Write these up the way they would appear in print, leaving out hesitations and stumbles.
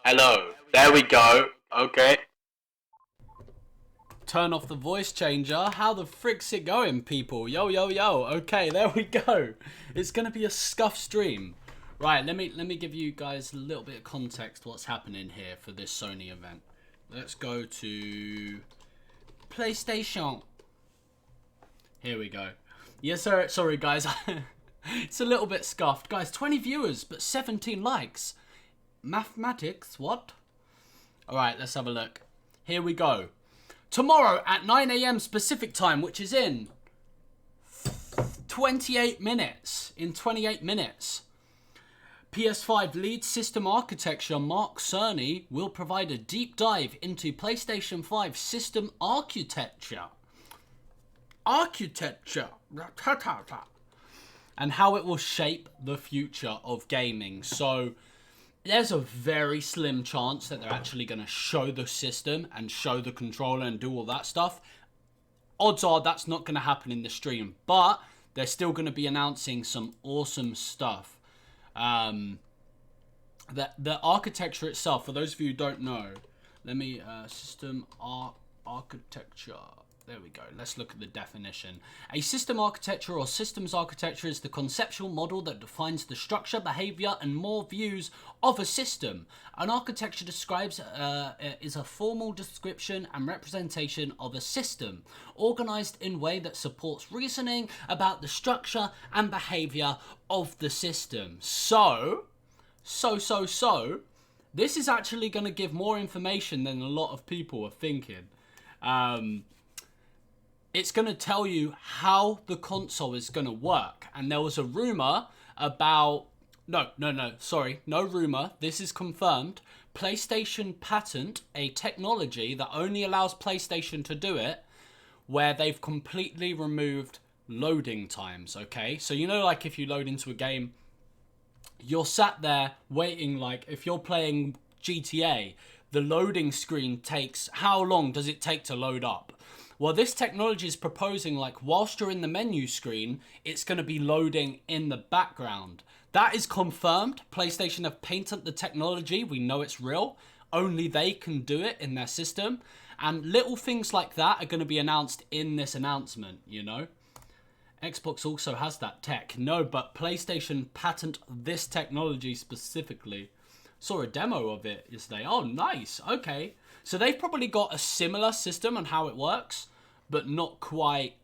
Hello. There we go. Okay. Turn off the voice changer. How the frick's it going, people? Yo, yo, yo. Okay, there we go. It's gonna be a scuff stream. Right, let me give you guys a little bit of context what's happening here for this Sony event. Let's go to PlayStation. Here we go. Yes, sir. Sorry, guys. It's a little bit scuffed. Guys, 20 viewers, but 17 likes. Mathematics, what? Alright, let's have a look. Here we go. Tomorrow at 9 AM Pacific time, which is in 28 minutes. In 28 minutes. PS5 lead system architecture Mark Cerny will provide a deep dive into PlayStation 5 system architecture. And how it will shape the future of gaming. So there's a very slim chance that they're actually going to show the system and show the controller and do all that stuff. Odds are that's not going to happen in the stream, but they're still going to be announcing some awesome stuff. The architecture itself, for those of you who don't know, let me system architecture. There we go. Let's look at the definition. A system architecture or systems architecture is the conceptual model that defines the structure, behavior, and more views of a system. An architecture describes is a formal description and representation of a system, organized in a way that supports reasoning about the structure and behavior of the system. So, this is actually going to give more information than a lot of people are thinking. It's going to tell you how the console is going to work. And there was a rumor about... No rumor. This is confirmed. PlayStation patent a technology that only allows PlayStation to do it, where they've completely removed loading times, okay? So, you know, like if you load into a game, you're sat there waiting, like if you're playing GTA, the loading screen takes... How long does it take to load up? Well, this technology is proposing, like, whilst you're in the menu screen, it's going to be loading in the background. That is confirmed. PlayStation have patented the technology. We know it's real. Only they can do it in their system. And little things like that are going to be announced in this announcement, you know. Xbox also has that tech. No, but PlayStation patent this technology specifically. Saw a demo of it yesterday. Oh, nice. Okay. So they've probably got a similar system on how it works, but not quite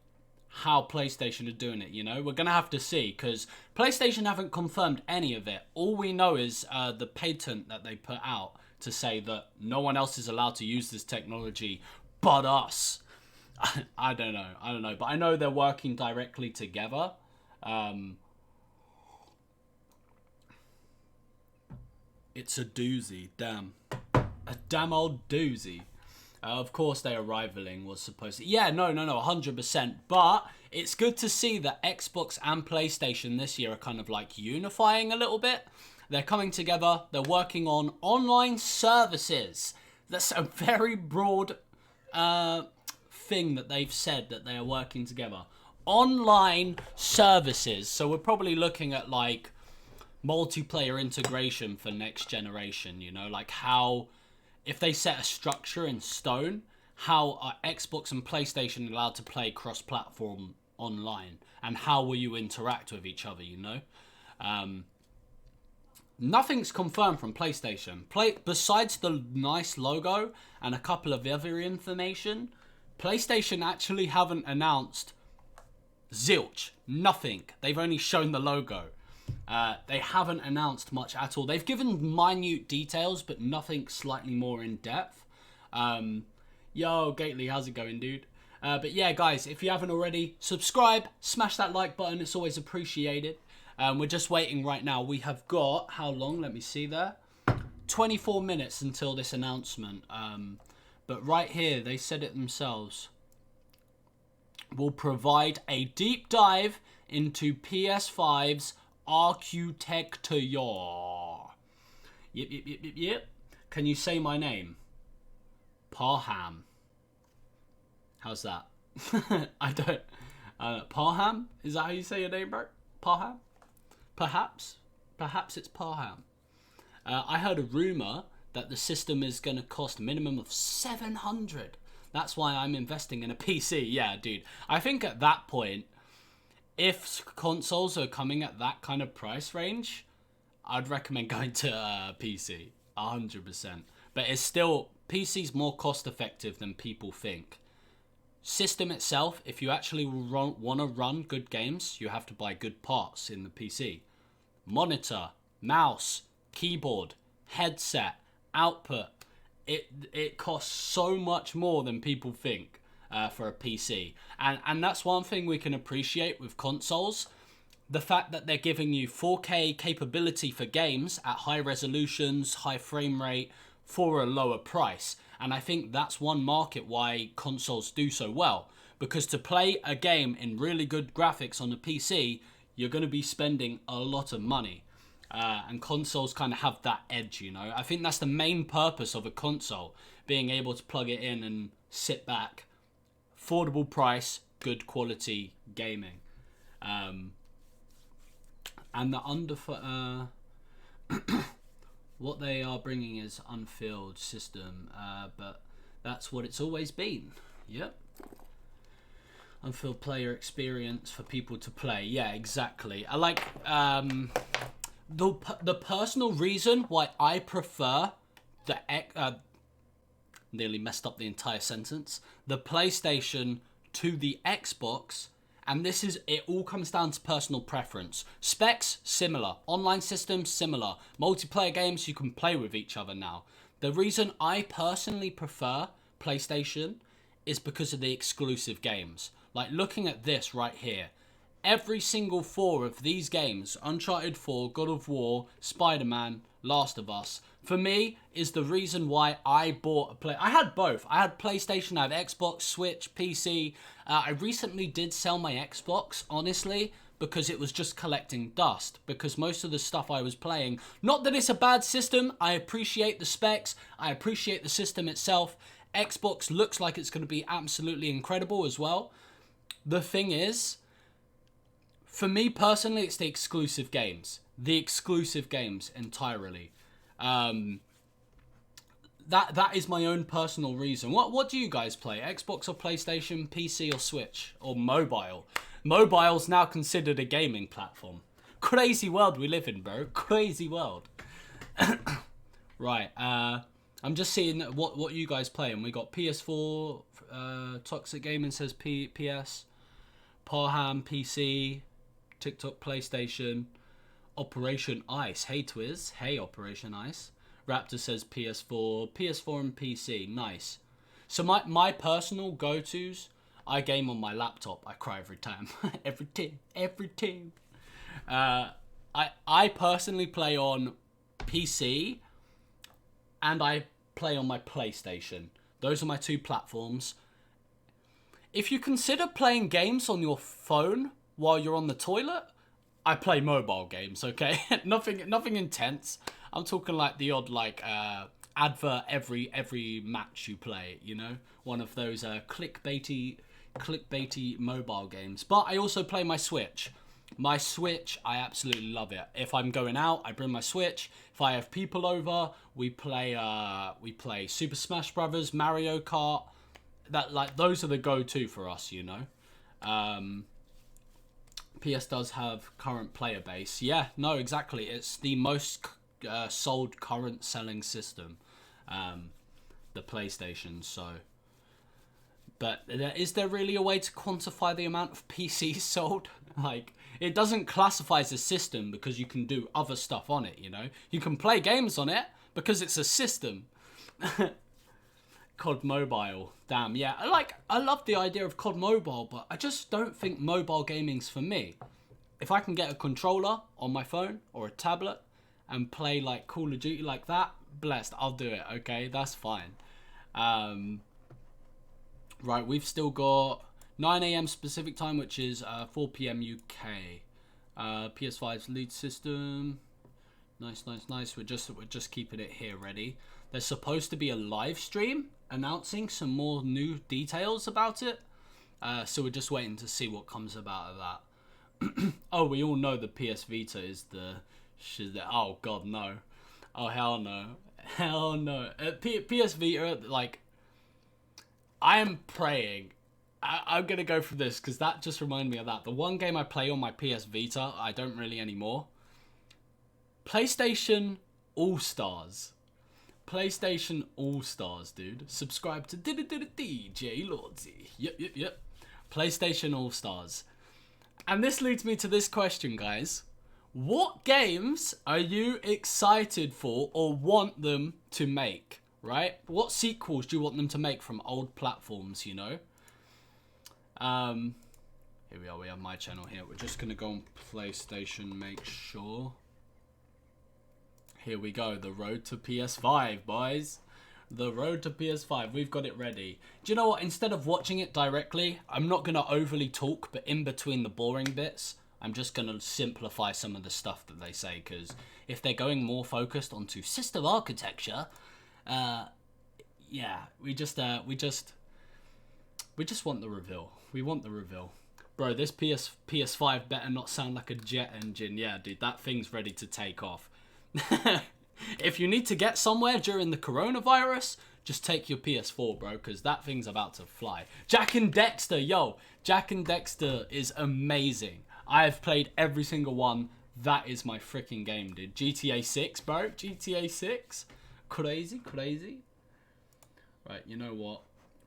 how PlayStation are doing it, you know? We're going to have to see, because PlayStation haven't confirmed any of it. All we know is the patent that they put out to say that no one else is allowed to use this technology but us. I don't know. But I know they're working directly together. It's a doozy, damn. A damn old doozy. Of course they are rivaling, was supposed to... Yeah, no, 100%. But it's good to see that Xbox and PlayStation this year are kind of like unifying a little bit. They're coming together. They're working on online services. That's a very broad thing that they've said that they are working together. Online services. So we're probably looking at like multiplayer integration for next generation, you know, like how... If they set a structure in stone, how are Xbox and PlayStation allowed to play cross-platform online? And how will you interact with each other, you know? Nothing's confirmed from PlayStation. Besides the nice logo and a couple of other information, PlayStation actually haven't announced zilch. Nothing. They've only shown the logo. They haven't announced much at all. They've given minute details, but nothing slightly more in depth. Yo, Gately, how's it going, dude? But yeah, guys, if you haven't already, subscribe, smash that like button. It's always appreciated. We're just waiting right now. We have got, how long? Let me see there. 24 minutes until this announcement. But right here, they said it themselves. We'll provide a deep dive into PS5's architecture. Yep. Can you say my name? Parham. How's that? I don't... Parham? Is that how you say your name, bro? Parham? Perhaps it's Parham. I heard a rumor that the system is going to cost a minimum of 700. That's why I'm investing in a PC. Yeah, dude. I think at that point, if consoles are coming at that kind of price range, I'd recommend going to PC. 100%. But it's still, PC's more cost effective than people think. System itself, if you actually want to run good games, you have to buy good parts in the PC. Monitor, mouse, keyboard, headset, output. It costs so much more than people think for a PC. And that's one thing we can appreciate with consoles. The fact that they're giving you 4K capability for games at high resolutions, high frame rate, for a lower price. And I think that's one market why consoles do so well. Because to play a game in really good graphics on a PC, you're going to be spending a lot of money. And consoles kind of have that edge, you know. I think that's the main purpose of a console, being able to plug it in and sit back. Affordable price, good quality gaming. And the what they are bringing is unfilled system, but that's what it's always been. Yep. Unfilled player experience for people to play. Yeah, exactly. I like the personal reason why I prefer the nearly messed up the entire sentence. The PlayStation to the Xbox. And this is, it all comes down to personal preference. Specs, similar. Online systems, similar. Multiplayer games, you can play with each other now. The reason I personally prefer PlayStation is because of the exclusive games. Like looking at this right here. Every single 4 of these games, Uncharted 4, God of War, Spider-Man, Last of Us, for me, is the reason why I bought I had both. I had PlayStation, I had Xbox, Switch, PC. I recently did sell my Xbox, honestly, because it was just collecting dust. Because most of the stuff I was playing, not that it's a bad system, I appreciate the specs, I appreciate the system itself. Xbox looks like it's going to be absolutely incredible as well. The thing is, for me personally, it's the exclusive games. The exclusive games entirely. That is my own personal reason. What do you guys play? Xbox or PlayStation, PC or Switch? Or mobile? Mobile's now considered a gaming platform. Crazy world we live in, bro. Crazy world. Right, I'm just seeing what you guys play. And we got PS4, Toxic Gaming says PS, Parham, PC, Tik Tok PlayStation, Operation Ice. Hey Twizz. Hey Operation Ice. Raptor says PS4 and PC. Nice. So my personal go-tos, I game on my laptop. I cry every time. every time. I personally play on PC and I play on my PlayStation. Those are my 2 platforms. If you consider playing games on your phone while you're on the toilet, I play mobile games, okay? nothing intense. I'm talking like the odd advert every match you play, you know? One of those clickbaity mobile games. But I also play my Switch. My Switch, I absolutely love it. If I'm going out, I bring my Switch. If I have people over, we play Super Smash Brothers, Mario Kart. Those are the go-to for us, you know? PS does have current player base. Yeah, no, exactly. It's the most sold current selling system, the PlayStation. So, but is there really a way to quantify the amount of PCs sold? Like, it doesn't classify as a system because you can do other stuff on it, you know? You can play games on it because it's a system. COD Mobile. Damn, yeah. I love the idea of COD Mobile, but I just don't think mobile gaming's for me. If I can get a controller on my phone or a tablet and play like Call of Duty like that, blessed, I'll do it, okay? That's fine. Right, we've still got 9 AM Pacific time, which is 4 PM UK. PS5's lead system. Nice. We're just keeping it here ready. There's supposed to be a live stream announcing some more new details about it. So we're just waiting to see what comes about of that. Oh, we all know the PS Vita is the oh god no. Oh hell no. Hell no. PS Vita, like, I am praying. I'm going to go for this because that just reminded me of that. The one game I play on my PS Vita, I don't really anymore. PlayStation All-Stars. PlayStation All-Stars, dude. Subscribe to DJ Lordsi. Yep. PlayStation All-Stars. And this leads me to this question, guys. What games are you excited for or want them to make, right? What sequels do you want them to make from old platforms, you know? Here we are, we have my channel here. We're just going to go on PlayStation, make sure. Here we go, the road to PS5, boys. The road to PS5, we've got it ready. Do you know what? Instead of watching it directly, I'm not going to overly talk, but in between the boring bits, I'm just going to simplify some of the stuff that they say, because if they're going more focused onto system architecture, yeah, we just want the reveal. We want the reveal. Bro, this PS5 better not sound like a jet engine. Yeah, dude, that thing's ready to take off. If you need to get somewhere during the coronavirus, just take your PS4, bro, because that thing's about to fly. Jak and Daxter, yo. Jak and Daxter is amazing. I have played every single one. That is my freaking game, dude. GTA 6, bro. GTA 6. Crazy. Right, you know what?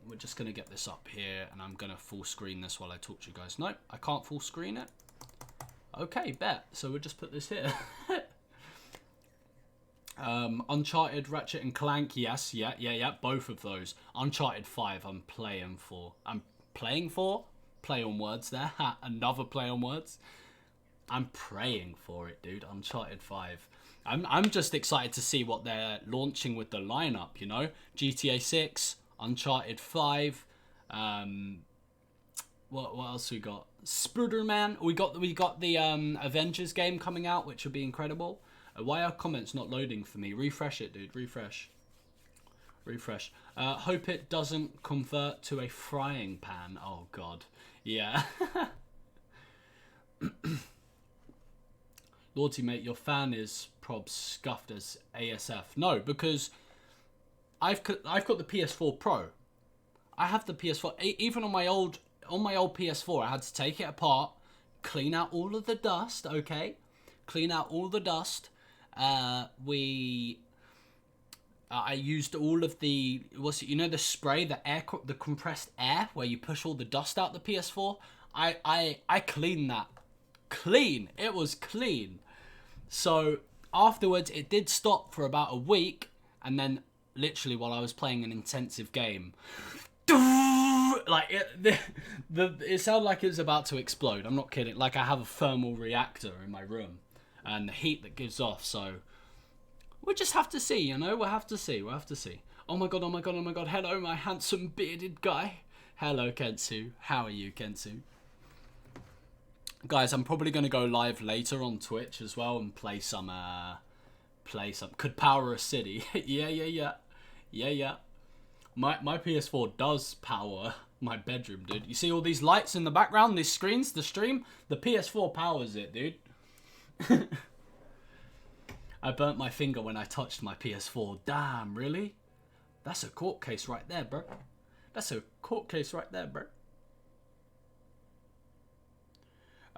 We're just going to get this up here, and I'm going to full screen this while I talk to you guys. Nope, I can't full screen it. Okay, bet. So we'll just put this here. Uncharted, Ratchet and Clank, yes, yeah, both of those. Uncharted 5, I'm playing for. Play on words there. Another play on words. I'm praying for it, dude. Uncharted 5. I'm just excited to see what they're launching with the lineup, you know? GTA 6, Uncharted 5, what else we got? Spider-Man. We got the Avengers game coming out, which will be incredible. Why are comments not loading for me? Refresh it, dude. Refresh. Hope it doesn't convert to a frying pan. Oh, God. Yeah. Lordsi, mate, your fan is prob scuffed as ASF. No, because I've got the PS4 Pro. I have the PS4. Even on my old PS4, I had to take it apart, clean out all of the dust. Okay, clean out all the dust. I used all of the, you know, the spray, the compressed air where you push all the dust out the PS4. I cleaned that. Clean. It was clean. So afterwards, it did stop for about a week, and then literally while I was playing an intensive game, like it sounded like it was about to explode. I'm not kidding. Like I have a thermal reactor in my room, and the heat that gives off. So we'll just have to see, you know. We'll have to see. Oh my god. Hello, my handsome bearded guy. Hello, Kensu. How are you, Kensu? Guys, I'm probably going to go live later on Twitch as well and play some could power a city. yeah. My PS4 does power my bedroom, dude. You see all these lights in the background, these screens, the stream? The PS4 powers it, dude. I burnt my finger when I touched my PS4. Damn, really? That's a court case right there, bro.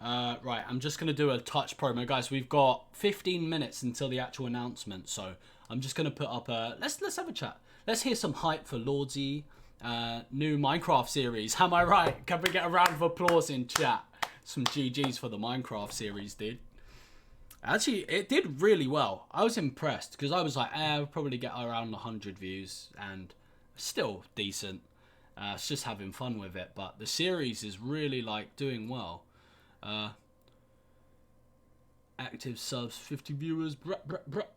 Right, I'm just going to do a touch promo. Guys, we've got 15 minutes until the actual announcement, so I'm just going to put up a... Let's have a chat. Let's hear some hype for Lordsi new Minecraft series. Am I right? Can we get a round of applause in chat? Some GGs for the Minecraft series, dude. Actually, it did really well. I was impressed, because I was like, I'll probably get around 100 views, and still decent. It's just having fun with it, but the series is really, like, doing well. Active subs, 50 viewers.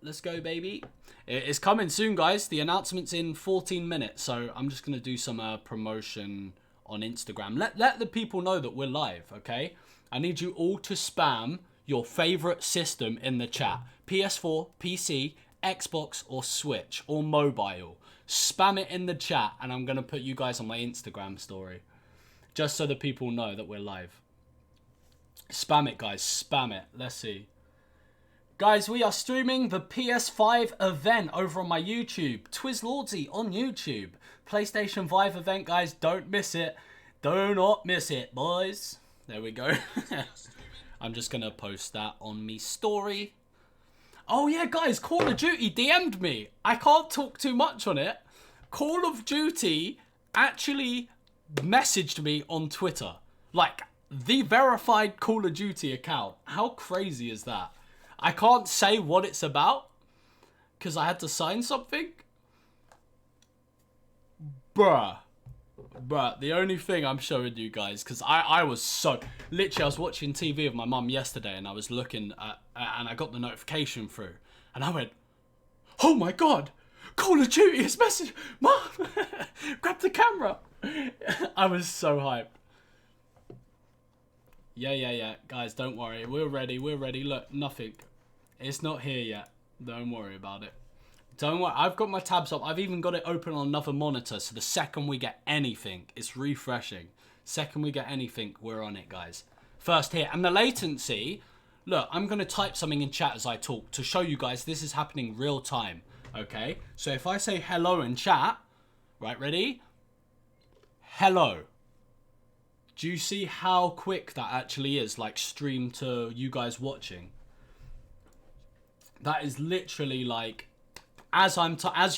Let's go, baby. It's coming soon, guys. The announcement's in 14 minutes, so I'm just gonna do some promotion on Instagram. Let the people know that we're live, okay? I need you all to spam your favorite system in the chat. PS4, PC, Xbox, or Switch, or mobile. Spam it in the chat, and I'm gonna put you guys on my Instagram story, just so the people know that we're live. Spam it, guys. Spam it. Let's see. Guys, we are streaming the PS5 event over on my YouTube. Twizz Lordsi on YouTube. PlayStation 5 event, guys. Don't miss it. Do not miss it, boys. There we go. I'm just going to post that on me story. Oh, yeah, guys. Call of Duty DM'd me. I can't talk too much on it. Call of Duty actually messaged me on Twitter. Like, the verified Call of Duty account. How crazy is that? I can't say what it's about because I had to sign something. Bruh, the only thing I'm showing you guys, because I was so... Literally, I was watching TV with my mum yesterday and I was looking at... and I got the notification through. And I went, oh my God, Call of Duty is messaging. Mum, grab the camera. I was so hyped. Yeah. Guys, don't worry. We're ready. Look, nothing. It's not here yet. Don't worry about it. Don't worry. I've got my tabs up. I've even got it open on another monitor. So the second we get anything, it's refreshing. Second we get anything, we're on it, guys. First here. And the latency, look, I'm going to type something in chat as I talk to show you guys this is happening real time. Okay? So if I say hello in chat, right, ready? Hello. Do you see how quick that actually is, like, stream to you guys watching? That is literally like, as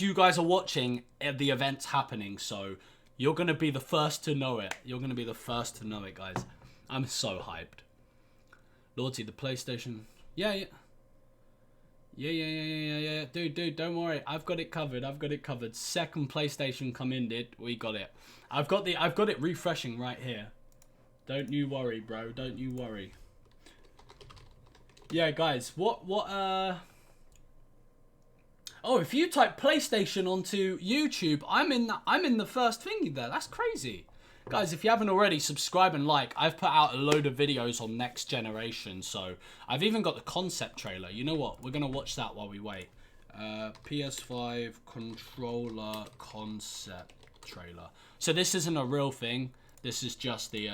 you guys are watching, the event's happening. So you're gonna be the first to know it. You're gonna be the first to know it, guys. I'm so hyped. Lordsi, the PlayStation. Yeah. Dude, don't worry. I've got it covered. Second PlayStation come in, dude. We got it. I've got it refreshing right here. Don't you worry, bro. Don't you worry. Yeah, guys. Oh, if you type PlayStation onto YouTube, I'm in the first thingy there. That's crazy. Guys, if you haven't already, subscribe and like. I've put out a load of videos on Next Generation, so I've even got the concept trailer. You know what? We're going to watch that while we wait. PS5 controller concept trailer. So this isn't a real thing. This is just the,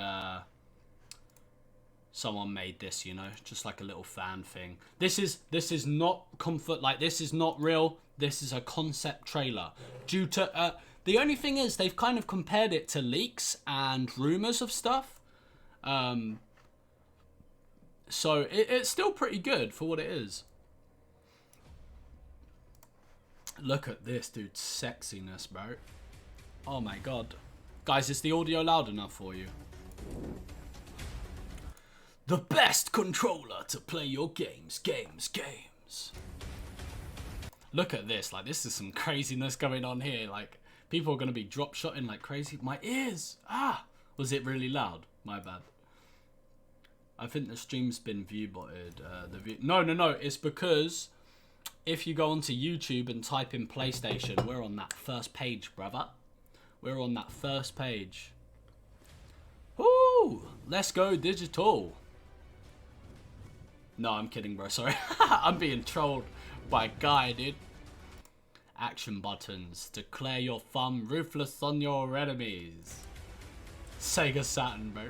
someone made this, you know, just like a little fan thing. This is not comfort, like this is not real. This is a concept trailer. Due to, the only thing is they've kind of compared it to leaks and rumors of stuff. So it's still pretty good for what it is. Look at this, dude, sexiness, bro. Oh my God. Guys, is the audio loud enough for you? The best controller to play your games. Look at this. Like, this is some craziness going on here. Like, people are going to be drop-shotting like crazy. My ears. Ah. Was it really loud? My bad. I think the stream's been view-botted. No. It's because if you go onto YouTube and type in PlayStation, we're on that first page, brother. We're on that first page. Woo! Let's go digital. No, I'm kidding, bro. Sorry. I'm being trolled by a guy, dude. Action buttons. Declare your thumb ruthless on your enemies. Sega Saturn, bro.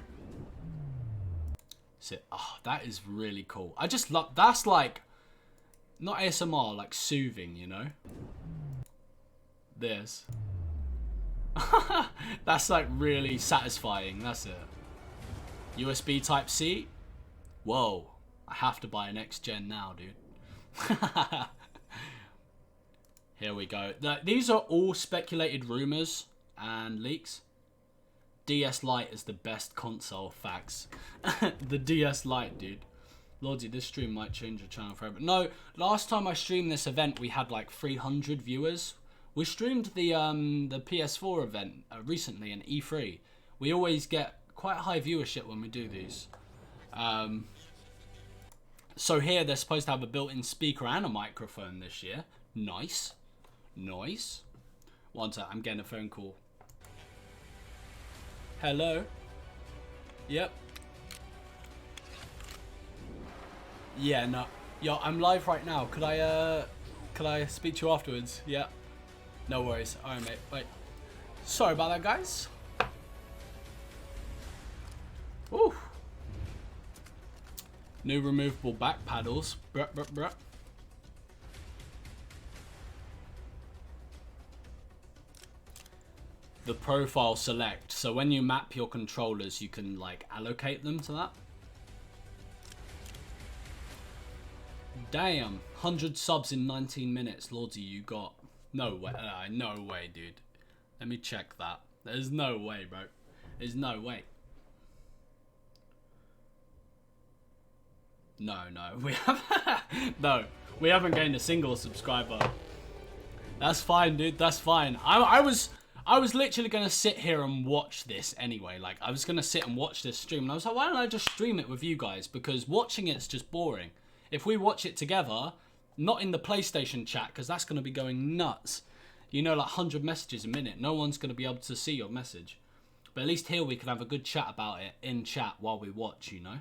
So, oh, that is really cool. I just love... That's like... Not ASMR, like soothing, you know? This. That's like really satisfying. That's it. USB Type-C. Whoa. I have to buy a next gen now, dude. Here we go. These are all speculated rumors and leaks. DS Lite is the best console. Facts. The DS Lite, dude. Lordsi, this stream might change your channel forever. No, last time I streamed this event, we had like 300 viewers. We streamed the PS4 event recently in E3. We always get quite high viewership when we do these. So here they're supposed to have a built-in speaker and a microphone this year. Nice. Nice. One sec, I'm getting a phone call. Hello? Yep. Yeah, no. Yo, I'm live right now. Could I speak to you afterwards? Yeah. No worries. Alright, mate. Wait. Sorry about that, guys. Woo. New removable back paddles. Bruh. the profile select. So when you map your controllers, you can like allocate them to that. Damn, 100 subs in 19 minutes, Lordsi, you got. No way, no way, dude. Let me check that. There's no way, bro. There's no way. No, we have no, we haven't gained a single subscriber. That's fine, dude. That's fine. I was literally gonna sit here and watch this anyway. Like, I was gonna sit and watch this stream, and I was like, why don't I just stream it with you guys? Because watching it's just boring. If we watch it together, not in the PlayStation chat, because that's gonna be going nuts. You know, like 100 messages a minute. No one's gonna be able to see your message. But at least here we can have a good chat about it in chat while we watch, you know?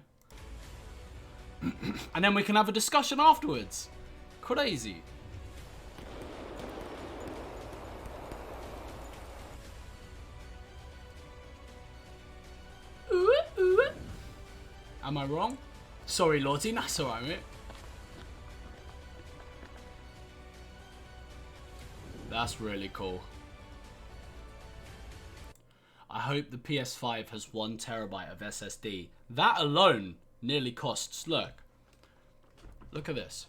And then we can have a discussion afterwards. Crazy. Am I wrong? Sorry, Lordsi. That's alright, mate. That's really cool. I hope the PS5 has 1 terabyte of SSD. That alone nearly costs. Look at this.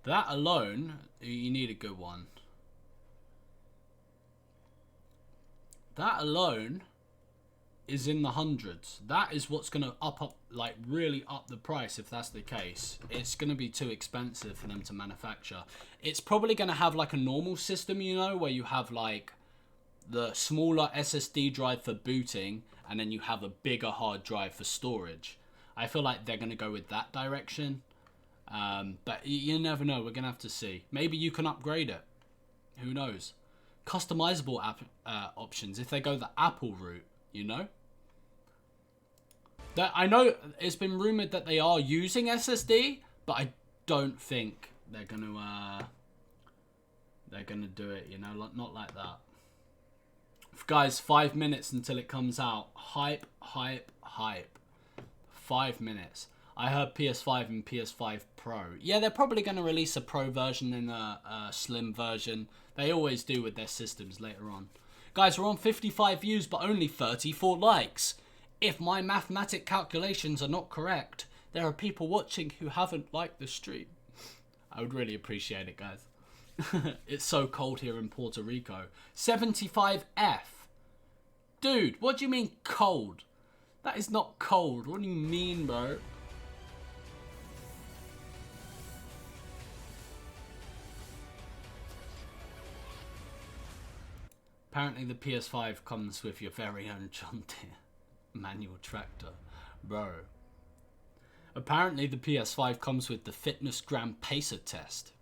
That alone, you need a good one. That alone is in the hundreds. That is what's gonna like really up the price. If that's the case, it's gonna be too expensive for them to manufacture. It's probably gonna have like a normal system, you know, where you have like the smaller SSD drive for booting, and then you have a bigger hard drive for storage. I feel like they're going to go with that direction. But you never know. We're going to have to see. Maybe you can upgrade it. Who knows? Customizable options if they go the Apple route, you know? I know it's been rumored that they are using SSD, but I don't think they're going to do it, you know? Not like that. Guys, 5 minutes until it comes out. Hype. 5 minutes. I heard PS5 and PS5 Pro. Yeah, they're probably going to release a Pro version and a Slim version. They always do with their systems later on. Guys, we're on 55 views but only 34 likes. If my mathematic calculations are not correct, there are people watching who haven't liked the stream. I would really appreciate it, guys. It's so cold here in Puerto Rico. 75F. Dude, what do you mean cold? That is not cold. What do you mean, bro? Apparently the PS5 comes with your very own John Deere manual tractor. Bro. Apparently the PS5 comes with the fitness gram pacer test.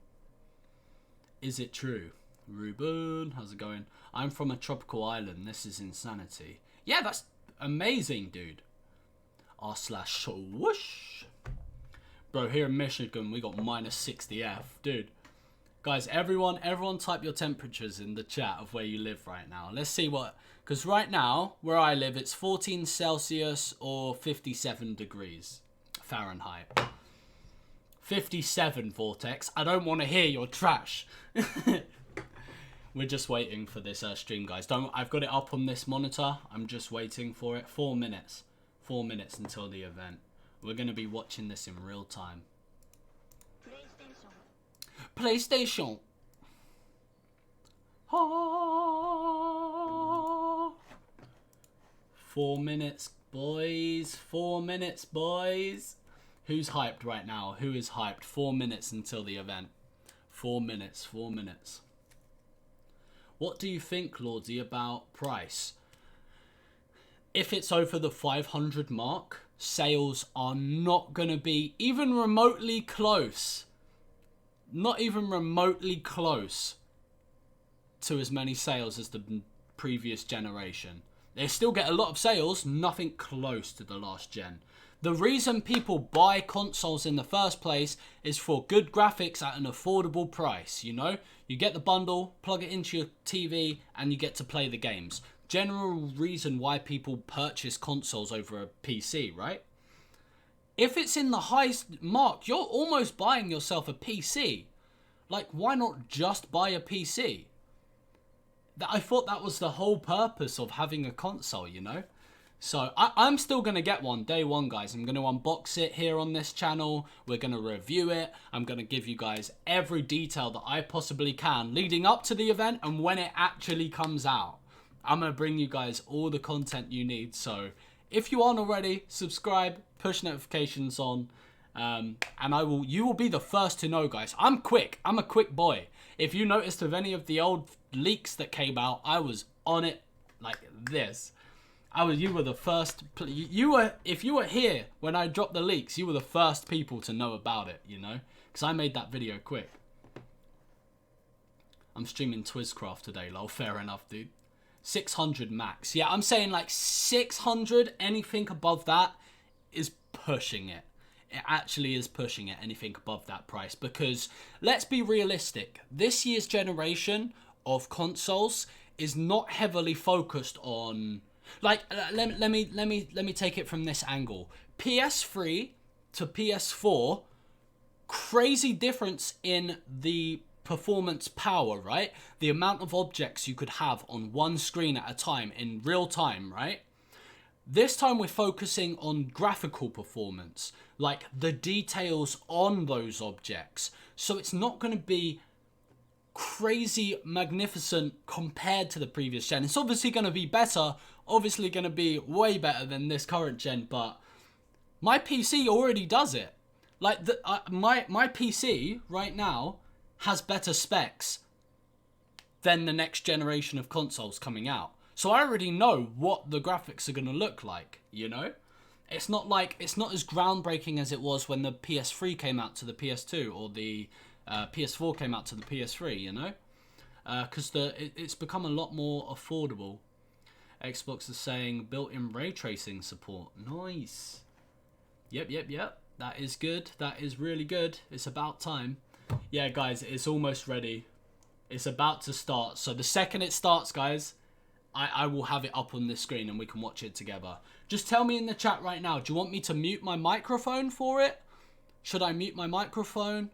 Is it true? Ruben, how's it going? I'm from a tropical island. This is insanity. Yeah, that's amazing, dude. r/whoosh. Bro, here in Michigan, we got -60F. Dude. Guys, everyone type your temperatures in the chat of where you live right now. Let's see what... Because right now, where I live, it's 14 Celsius or 57 degrees Fahrenheit. 57, Vortex. I don't want to hear your trash. We're just waiting for this stream, guys. I've got it up on this monitor. I'm just waiting for it. 4 minutes. 4 minutes until the event. We're going to be watching this in real time. PlayStation. Ah. 4 minutes, boys. 4 minutes, boys. Who's hyped right now? Who is hyped? 4 minutes until the event. 4 minutes. 4 minutes. What do you think, Lordsi, about price? If it's over the 500 mark, sales are not going to be even remotely close. Not even remotely close to as many sales as the previous generation. They still get a lot of sales, nothing close to the last gen. The reason people buy consoles in the first place is for good graphics at an affordable price, you know? You get the bundle, plug it into your TV, and you get to play the games. General reason why people purchase consoles over a PC, right? If it's in the highest mark, you're almost buying yourself a PC. Like, why not just buy a PC? I thought that was the whole purpose of having a console, you know? So, I'm still going to get one day one, guys. I'm going to unbox it here on this channel. We're going to review it. I'm going to give you guys every detail that I possibly can leading up to the event and when it actually comes out. I'm going to bring you guys all the content you need. So, if you aren't already, subscribe, push notifications on, and you will be the first to know, guys. I'm quick. I'm a quick boy. If you noticed of any of the old leaks that came out, I was on it like this. You were the first. If you were here when I dropped the leaks, you were the first people to know about it, you know, because I made that video quick. I'm streaming TwizzCraft today, lol. Fair enough, dude. 600 max. Yeah, I'm saying like 600. Anything above that is pushing it. It actually is pushing it. Anything above that price, because let's be realistic. This year's generation of consoles is not heavily focused on. Like, let me take it from this angle. PS3 to PS4, crazy difference in the performance power, right? The amount of objects you could have on one screen at a time in real time, right? This time we're focusing on graphical performance, like the details on those objects. So it's not going to be crazy magnificent compared to the previous gen. It's obviously going to be better, obviously going to be way better than this current gen, but my PC already does it. Like, my PC right now has better specs than the next generation of consoles coming out. So I already know what the graphics are going to look like, you know? It's not as groundbreaking as it was when the PS3 came out to the PS2 or the PS4 came out to the PS3, you know? Because it's become a lot more affordable. Xbox is saying built-in ray tracing support. Nice. Yep. That is good. That is really good. It's about time. Yeah, guys, it's almost ready. It's about to start. So the second it starts, guys, I will have it up on this screen and we can watch it together. Just tell me in the chat right now, do you want me to mute my microphone for it? Should I mute my microphone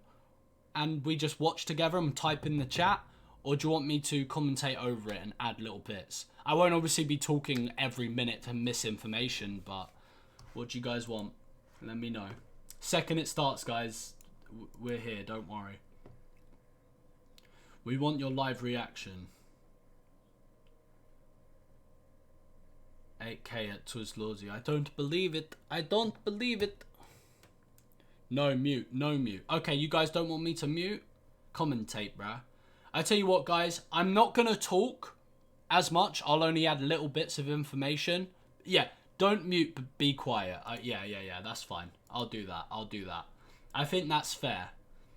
and we just watch together and type in the chat? Or do you want me to commentate over it and add little bits? I won't obviously be talking every minute to misinformation, but what do you guys want? Let me know. Second it starts, guys, we're here, don't worry. We want your live reaction. 8K at Twizz Lordsi. I don't believe it. I don't believe it. No mute. No mute. Okay, you guys don't want me to mute? Commentate, bruh. I tell you what, guys. I'm not going to talk as much. I'll only add little bits of information. Yeah, don't mute, but be quiet. Yeah. That's fine. I'll do that. I think that's fair.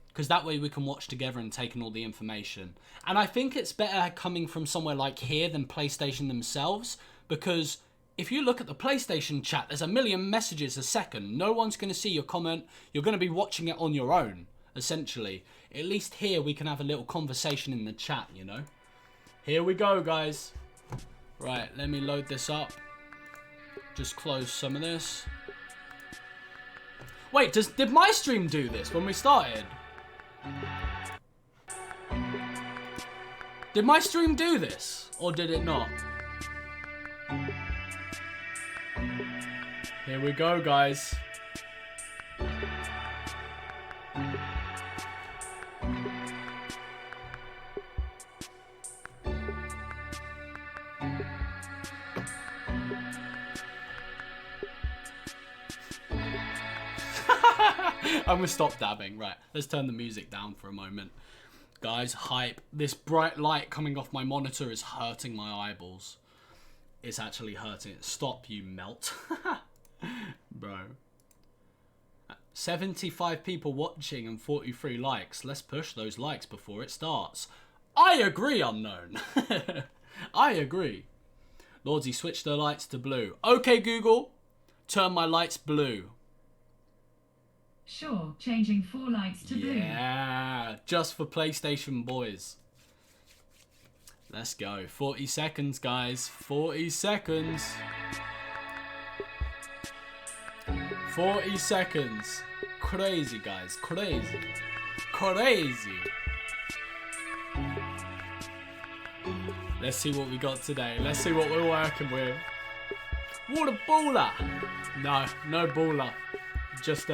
Because that way we can watch together and take in all the information. And I think it's better coming from somewhere like here than PlayStation themselves. Because if you look at the PlayStation chat, there's a million messages a second. No one's going to see your comment. You're going to be watching it on your own, essentially. At least here we can have a little conversation in the chat, you know. Here we go, guys. Right, let me load this up. Just close some of this. Wait, did my stream do this when we started? Did my stream do this? Or did it not? Here we go, guys. I'm gonna stop dabbing. Right, let's turn the music down for a moment. Guys, hype. This bright light coming off my monitor is hurting my eyeballs. It's actually hurting. Stop, you melt. Bro. 75 people watching and 43 likes. Let's push those likes before it starts. I agree, Unknown. I agree. Lordsi, switch the lights to blue. Okay, Google. Turn my lights blue. Sure, changing 4 lights to blue. Yeah, just for PlayStation boys. Let's go. 40 seconds, guys. 40 seconds. 40 seconds. Crazy, guys. Crazy. Crazy. Let's see what we got today. Let's see what we're working with. What a baller! No baller. Just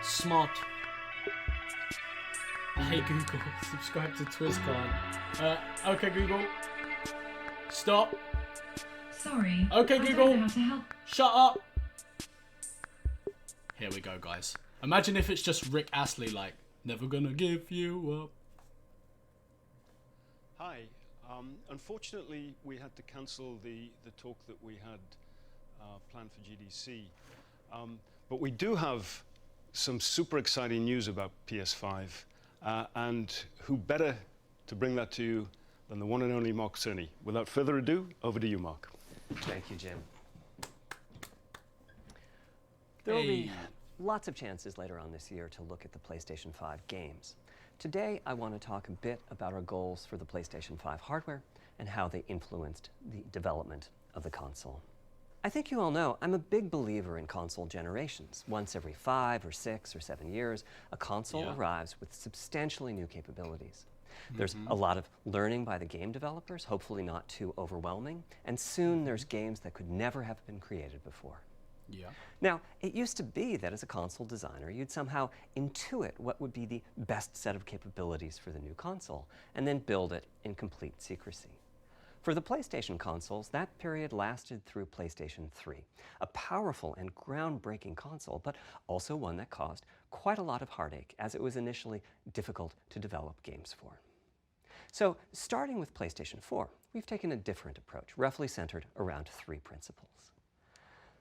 smart. Hey Google, subscribe to TwizzClan. Okay Google. Stop. Sorry. Okay I don't Google. know how to help. Shut up. Here we go, guys. Imagine if it's just Rick Astley, like, never gonna give you up. Hi. Unfortunately, we had to cancel the talk that we had planned for GDC. But we do have some super exciting news about PS5. And who better to bring that to you than the one and only Mark Cerny. Without further ado, over to you, Mark. Thank you, Jim. There will be lots of chances later on this year to look at the PlayStation 5 games. Today, I want to talk a bit about our goals for the PlayStation 5 hardware and how they influenced the development of the console. I think you all know I'm a big believer in console generations. Once every 5 or 6 or 7 years, a console arrives with substantially new capabilities. There's a lot of learning by the game developers, hopefully not too overwhelming, and soon there's games that could never have been created before. Now, it used to be that as a console designer, you'd somehow intuit what would be the best set of capabilities for the new console, and then build it in complete secrecy. For the PlayStation consoles, that period lasted through PlayStation 3, a powerful and groundbreaking console, but also one that caused quite a lot of heartache, as it was initially difficult to develop games for. So, starting with PlayStation 4, we've taken a different approach, roughly centered around 3 principles.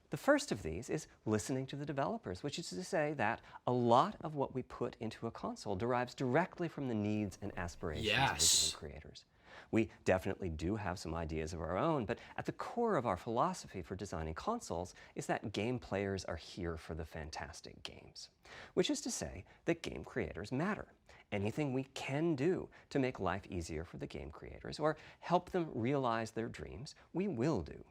The first of these is listening to the developers, which is to say that a lot of what we put into a console derives directly from the needs and aspirations of the game creators. We definitely do have some ideas of our own, but at the core of our philosophy for designing consoles is that game players are here for the fantastic games, which is to say that game creators matter. Anything we can do to make life easier for the game creators or help them realize their dreams, we will do.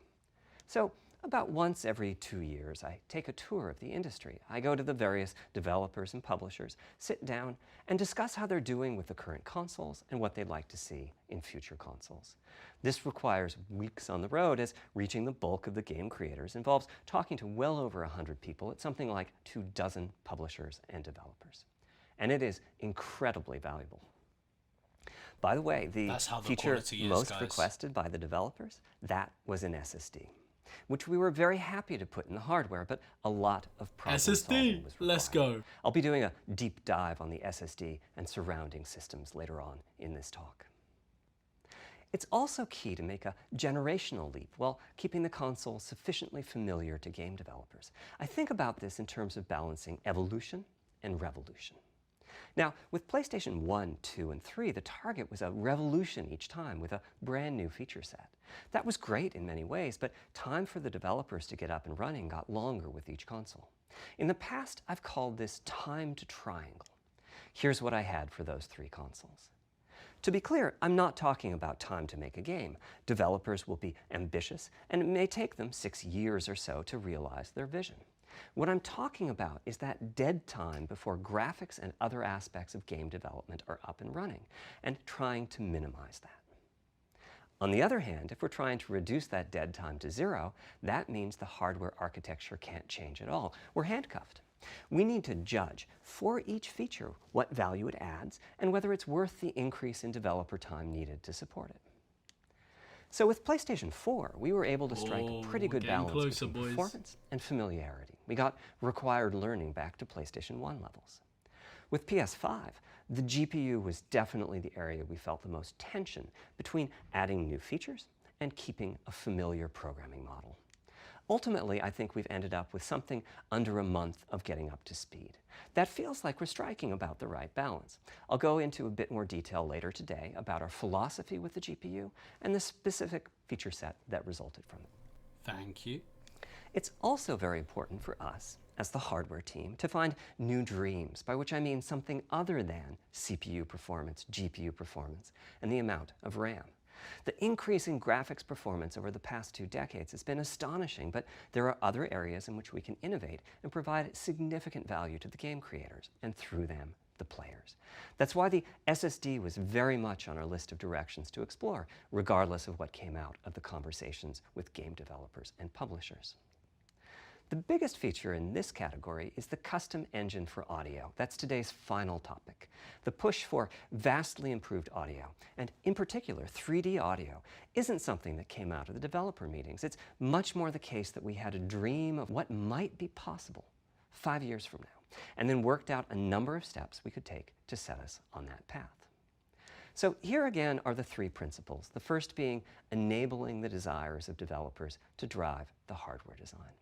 So, about once every 2 years, I take a tour of the industry. I go to the various developers and publishers, sit down, and discuss how they're doing with the current consoles and what they'd like to see in future consoles. This requires weeks on the road, as reaching the bulk of the game creators involves talking to well over 100 people at something like 24 publishers and developers. And it is incredibly valuable. By the way, the feature most requested by the developers, that was an SSD, which we were very happy to put in the hardware, but a lot of problem solving was required. Let's go. I'll be doing a deep dive on the SSD and surrounding systems later on in this talk. It's also key to make a generational leap while keeping the console sufficiently familiar to game developers. I think about this in terms of balancing evolution and revolution. Now, with PlayStation 1, 2, and 3, the target was a revolution each time with a brand new feature set. That was great in many ways, but time for the developers to get up and running got longer with each console. In the past, I've called this time to triangle. Here's what I had for those 3 consoles. To be clear, I'm not talking about time to make a game. Developers will be ambitious, and it may take them 6 years or so to realize their vision. What I'm talking about is that dead time before graphics and other aspects of game development are up and running, and trying to minimize that. On the other hand, if we're trying to reduce that dead time to 0, that means the hardware architecture can't change at all. We're handcuffed. We need to judge for each feature what value it adds and whether it's worth the increase in developer time needed to support it. So with PlayStation 4, we were able to strike a pretty good balance between performance and familiarity. We got required learning back to PlayStation 1 levels. With PS5, the GPU was definitely the area we felt the most tension between adding new features and keeping a familiar programming model. Ultimately, I think we've ended up with something under a month of getting up to speed. That feels like we're striking about the right balance. I'll go into a bit more detail later today about our philosophy with the GPU and the specific feature set that resulted from it. Thank you. It's also very important for us, as the hardware team, to find new dreams, by which I mean something other than CPU performance, GPU performance, and the amount of RAM. The increase in graphics performance over the past 2 decades has been astonishing, but there are other areas in which we can innovate and provide significant value to the game creators, and through them, the players. That's why the SSD was very much on our list of directions to explore, regardless of what came out of the conversations with game developers and publishers. The biggest feature in this category is the custom engine for audio. That's today's final topic. The push for vastly improved audio, and in particular 3D audio, isn't something that came out of the developer meetings. It's much more the case that we had a dream of what might be possible 5 years from now, and then worked out a number of steps we could take to set us on that path. So here again are the three principles, the first being enabling the desires of developers to drive the hardware design.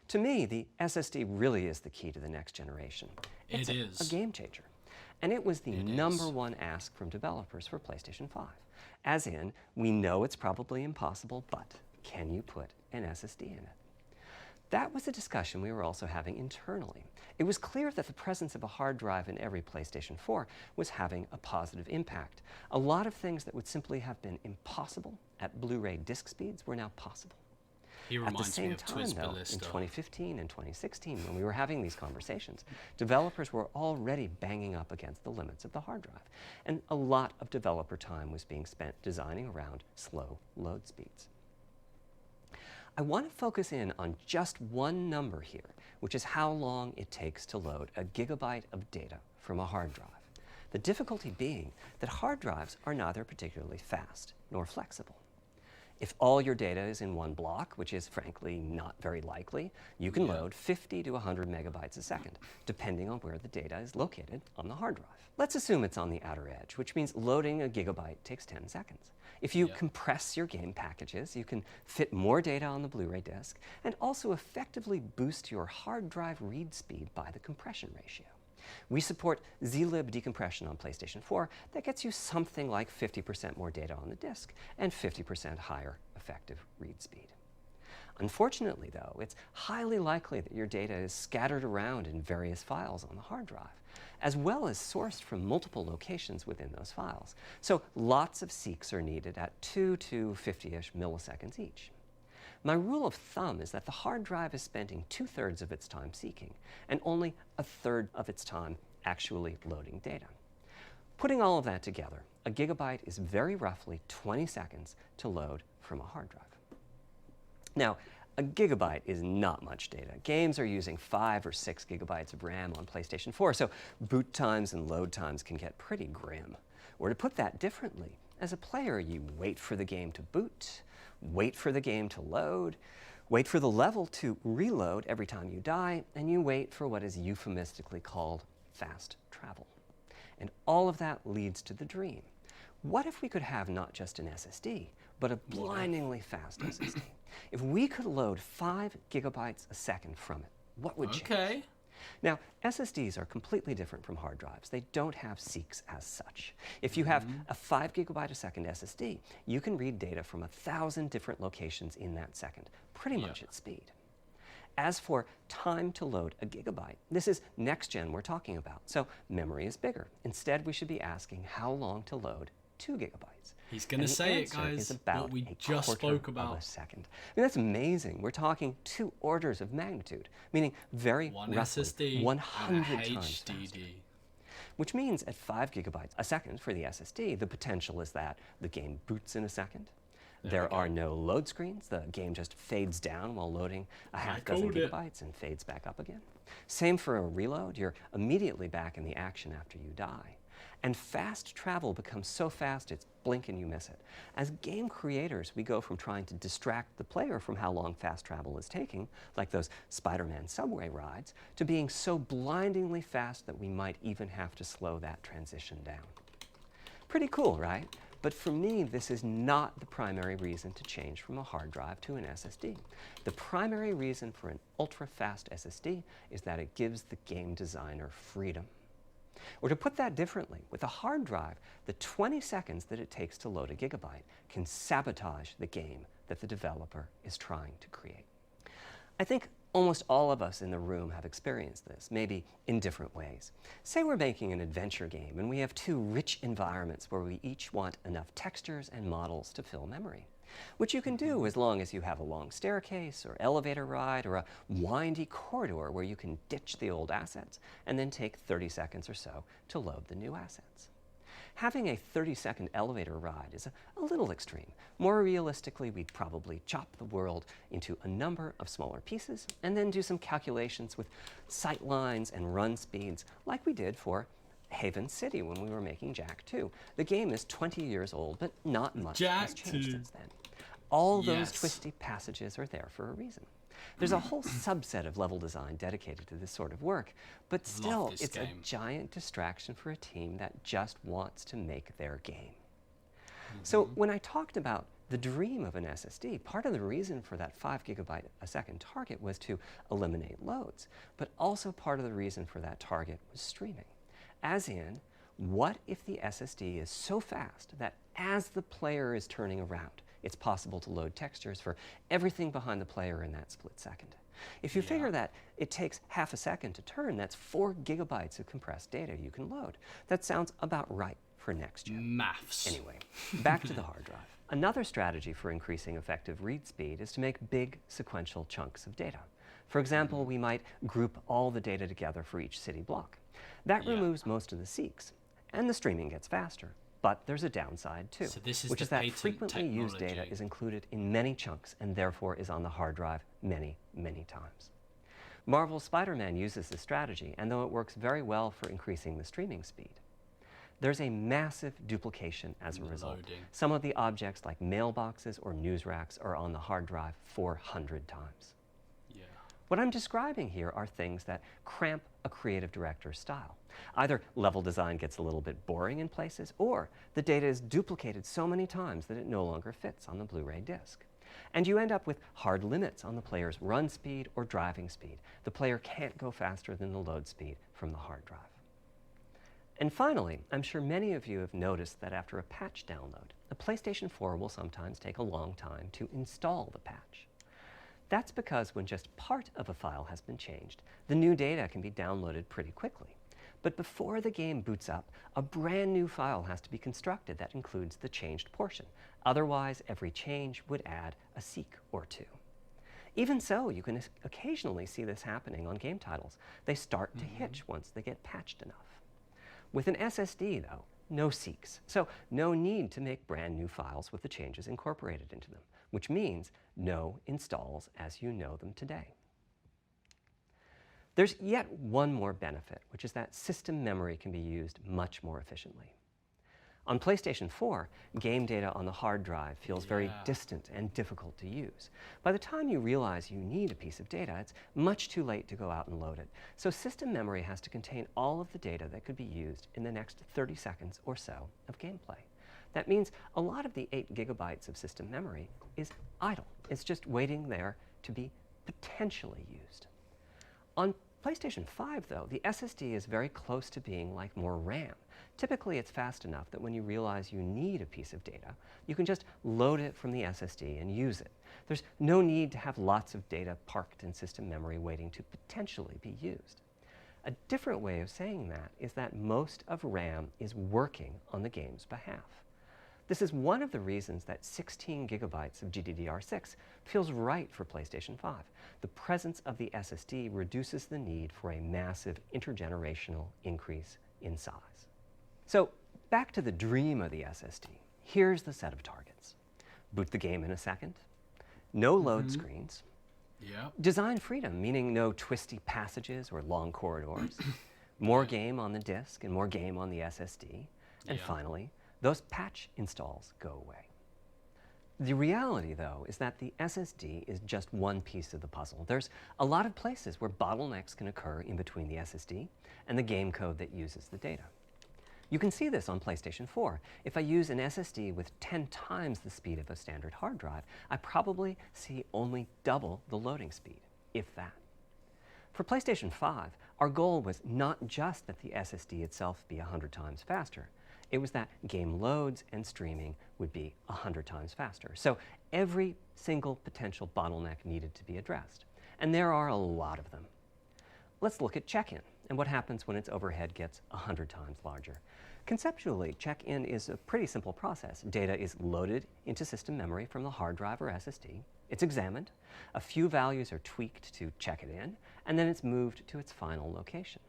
To me, the SSD really is the key to the next generation. It's a game changer. And it was the number one ask from developers for PlayStation 5. As in, we know it's probably impossible, but can you put an SSD in it? That was a discussion we were also having internally. It was clear that the presence of a hard drive in every PlayStation 4 was having a positive impact. A lot of things that would simply have been impossible at Blu-ray disc speeds were now possible. At the same time, though, in 2015 and 2016, when we were having these conversations, developers were already banging up against the limits of the hard drive. And a lot of developer time was being spent designing around slow load speeds. I want to focus in on just one number here, which is how long it takes to load a gigabyte of data from a hard drive. The difficulty being that hard drives are neither particularly fast nor flexible. If all your data is in one block, which is frankly not very likely, you can load 50 to 100 megabytes a second, depending on where the data is located on the hard drive. Let's assume it's on the outer edge, which means loading a gigabyte takes 10 seconds. If you compress your game packages, you can fit more data on the Blu-ray disc and also effectively boost your hard drive read speed by the compression ratio. We support zlib decompression on PlayStation 4 that gets you something like 50% more data on the disk and 50% higher effective read speed. Unfortunately, though, it's highly likely that your data is scattered around in various files on the hard drive, as well as sourced from multiple locations within those files. So lots of seeks are needed at 2 to 50-ish milliseconds each. My rule of thumb is that the hard drive is spending 2/3 of its time seeking and only 1/3 of its time actually loading data. Putting all of that together, a gigabyte is very roughly 20 seconds to load from a hard drive. Now, a gigabyte is not much data. Games are using 5 or 6 gigabytes of RAM on PlayStation 4, so boot times and load times can get pretty grim. Or to put that differently, as a player, you wait for the game to boot, wait for the game to load, wait for the level to reload every time you die, and you wait for what is euphemistically called fast travel. And all of that leads to the dream. What if we could have not just an SSD, but a blindingly fast SSD? If we could load 5 gigabytes a second from it, what would change? Now, SSDs are completely different from hard drives. They don't have seeks as such. If you have a 5 gigabyte a second SSD, you can read data from 1,000 different locations in that second, pretty much at speed. As for time to load a gigabyte, this is next gen we're talking about, so memory is bigger. Instead, we should be asking how long to load 2 gigabytes. He's going to say it, guys, what we just spoke about. A second. I mean, that's amazing. We're talking 2 orders of magnitude, meaning very roughly SSD 100 and times faster. HDD. Which means at 5 gigabytes a second for the SSD, the potential is that the game boots in a second. There are no load screens. The game just fades down while loading a half dozen gigabytes and fades back up again. Same for a reload. You're immediately back in the action after you die. And fast travel becomes so fast it's blink and you miss it. As game creators, we go from trying to distract the player from how long fast travel is taking, like those Spider-Man subway rides, to being so blindingly fast that we might even have to slow that transition down. Pretty cool, right? But for me, this is not the primary reason to change from a hard drive to an SSD. The primary reason for an ultra-fast SSD is that it gives the game designer freedom. Or to put that differently, with a hard drive, the 20 seconds that it takes to load a gigabyte can sabotage the game that the developer is trying to create. I think Almost all of us in the room have experienced this, maybe in different ways. Say we're making an adventure game and we have two rich environments where we each want enough textures and models to fill memory, which you can do as long as you have a long staircase or elevator ride or a windy corridor where you can ditch the old assets and then take 30 seconds or so to load the new assets. Having a 30-second elevator ride is a little extreme. More realistically, we'd probably chop the world into a number of smaller pieces and then do some calculations with sight lines and run speeds like we did for Haven City when we were making Jak 2. The game is 20 years old, but not much has changed since then. All those twisty passages are there for a reason. There's a whole subset of level design dedicated to this sort of work, but still, it's a giant distraction for a team that just wants to make their game. So when I talked about the dream of an SSD, part of the reason for that 5 GB a second target was to eliminate loads, but also part of the reason for that target was streaming. As in, what if the SSD is so fast that as the player is turning around, it's possible to load textures for everything behind the player in that split second. If you figure that it takes half a second to turn, that's 4 GB of compressed data you can load. That sounds about right for next gen. Maths. Anyway, back to the hard drive. Another strategy for increasing effective read speed is to make big sequential chunks of data. For example, we might group all the data together for each city block. That removes most of the seeks, and the streaming gets faster. But there's a downside too, which is that frequently used data is included in many chunks and therefore is on the hard drive many, many times. Marvel's Spider-Man uses this strategy, and though it works very well for increasing the streaming speed, there's a massive duplication as a result. Some of the objects like mailboxes or news racks are on the hard drive 400 times. What I'm describing here are things that cramp a creative director's style. Either level design gets a little bit boring in places, or the data is duplicated so many times that it no longer fits on the Blu-ray disc. And you end up with hard limits on the player's run speed or driving speed. The player can't go faster than the load speed from the hard drive. And finally, I'm sure many of you have noticed that after a patch download, the PlayStation 4 will sometimes take a long time to install the patch. That's because when just part of a file has been changed, the new data can be downloaded pretty quickly. But before the game boots up, a brand new file has to be constructed that includes the changed portion. Otherwise, every change would add a seek or two. Even so, you can occasionally see this happening on game titles. They start to hitch once they get patched enough. With an SSD, though, no seeks, so no need to make brand new files with the changes incorporated into them, which means no installs as you know them today. There's yet one more benefit, which is that system memory can be used much more efficiently. On PlayStation 4, game data on the hard drive feels very distant and difficult to use. By the time you realize you need a piece of data, it's much too late to go out and load it. So system memory has to contain all of the data that could be used in the next 30 seconds or so of gameplay. That means a lot of the 8 GB of system memory is idle. It's just waiting there to be potentially used. On PlayStation 5, though, the SSD is very close to being like more RAM. Typically, it's fast enough that when you realize you need a piece of data, you can just load it from the SSD and use it. There's no need to have lots of data parked in system memory waiting to potentially be used. A different way of saying that is that most of RAM is working on the game's behalf. This is one of the reasons that 16 GB of GDDR6 feels right for PlayStation 5. The presence of the SSD reduces the need for a massive intergenerational increase in size. So back to the dream of the SSD. Here's the set of targets. Boot the game in a second. No load screens. Design freedom, meaning no twisty passages or long corridors. More game on the disk and more game on the SSD. And finally, those patch installs go away. The reality, though, is that the SSD is just one piece of the puzzle. There's a lot of places where bottlenecks can occur in between the SSD and the game code that uses the data. You can see this on PlayStation 4. If I use an SSD with 10 times the speed of a standard hard drive, I probably see only double the loading speed, if that. For PlayStation 5, our goal was not just that the SSD itself be 100 times faster. It was that game loads and streaming would be 100 times faster. So every single potential bottleneck needed to be addressed. and there are a lot of them. Let's look at check-in and what happens when its overhead gets 100 times larger. Conceptually, check-in is a pretty simple process. Data is loaded into system memory from the hard drive or SSD. It's examined, a few values are tweaked to check it in, and then it's moved to its final location.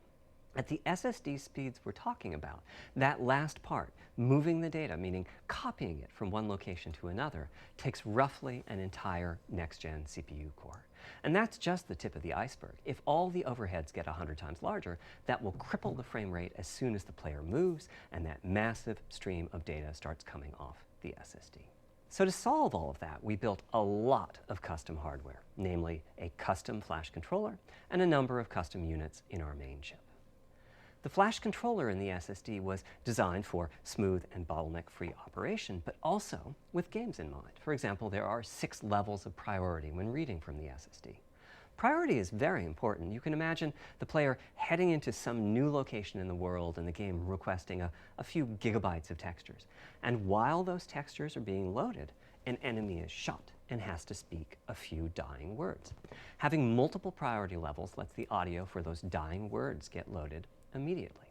At the SSD speeds we're talking about, that last part, moving the data, meaning copying it from one location to another, takes roughly an entire next-gen CPU core. And that's just the tip of the iceberg. If all the overheads get 100 times larger, that will cripple the frame rate as soon as the player moves, and that massive stream of data starts coming off the SSD. So to solve all of that, we built a lot of custom hardware, namely a custom flash controller and a number of custom units in our main chip. The flash controller in the SSD was designed for smooth and bottleneck-free operation, but also with games in mind. For example, there are 6 levels of priority when reading from the SSD. Priority is very important. You can imagine the player heading into some new location in the world and the game requesting a few gigabytes of textures. And while those textures are being loaded, an enemy is shot and has to speak a few dying words. Having multiple priority levels lets the audio for those dying words get loaded immediately.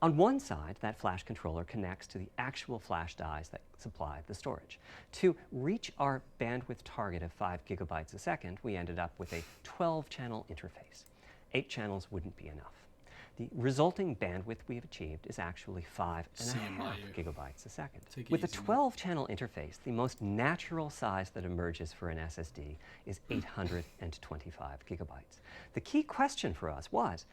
On one side, that flash controller connects to the actual flash dies that supply the storage. To reach our bandwidth target of 5 gigabytes a second, we ended up with a 12-channel interface. 8 channels wouldn't be enough. The resulting bandwidth we've achieved is actually 5.5 gigabytes a second. With a 12-channel interface, the most natural size that emerges for an SSD is 825 gigabytes. The key question for us was,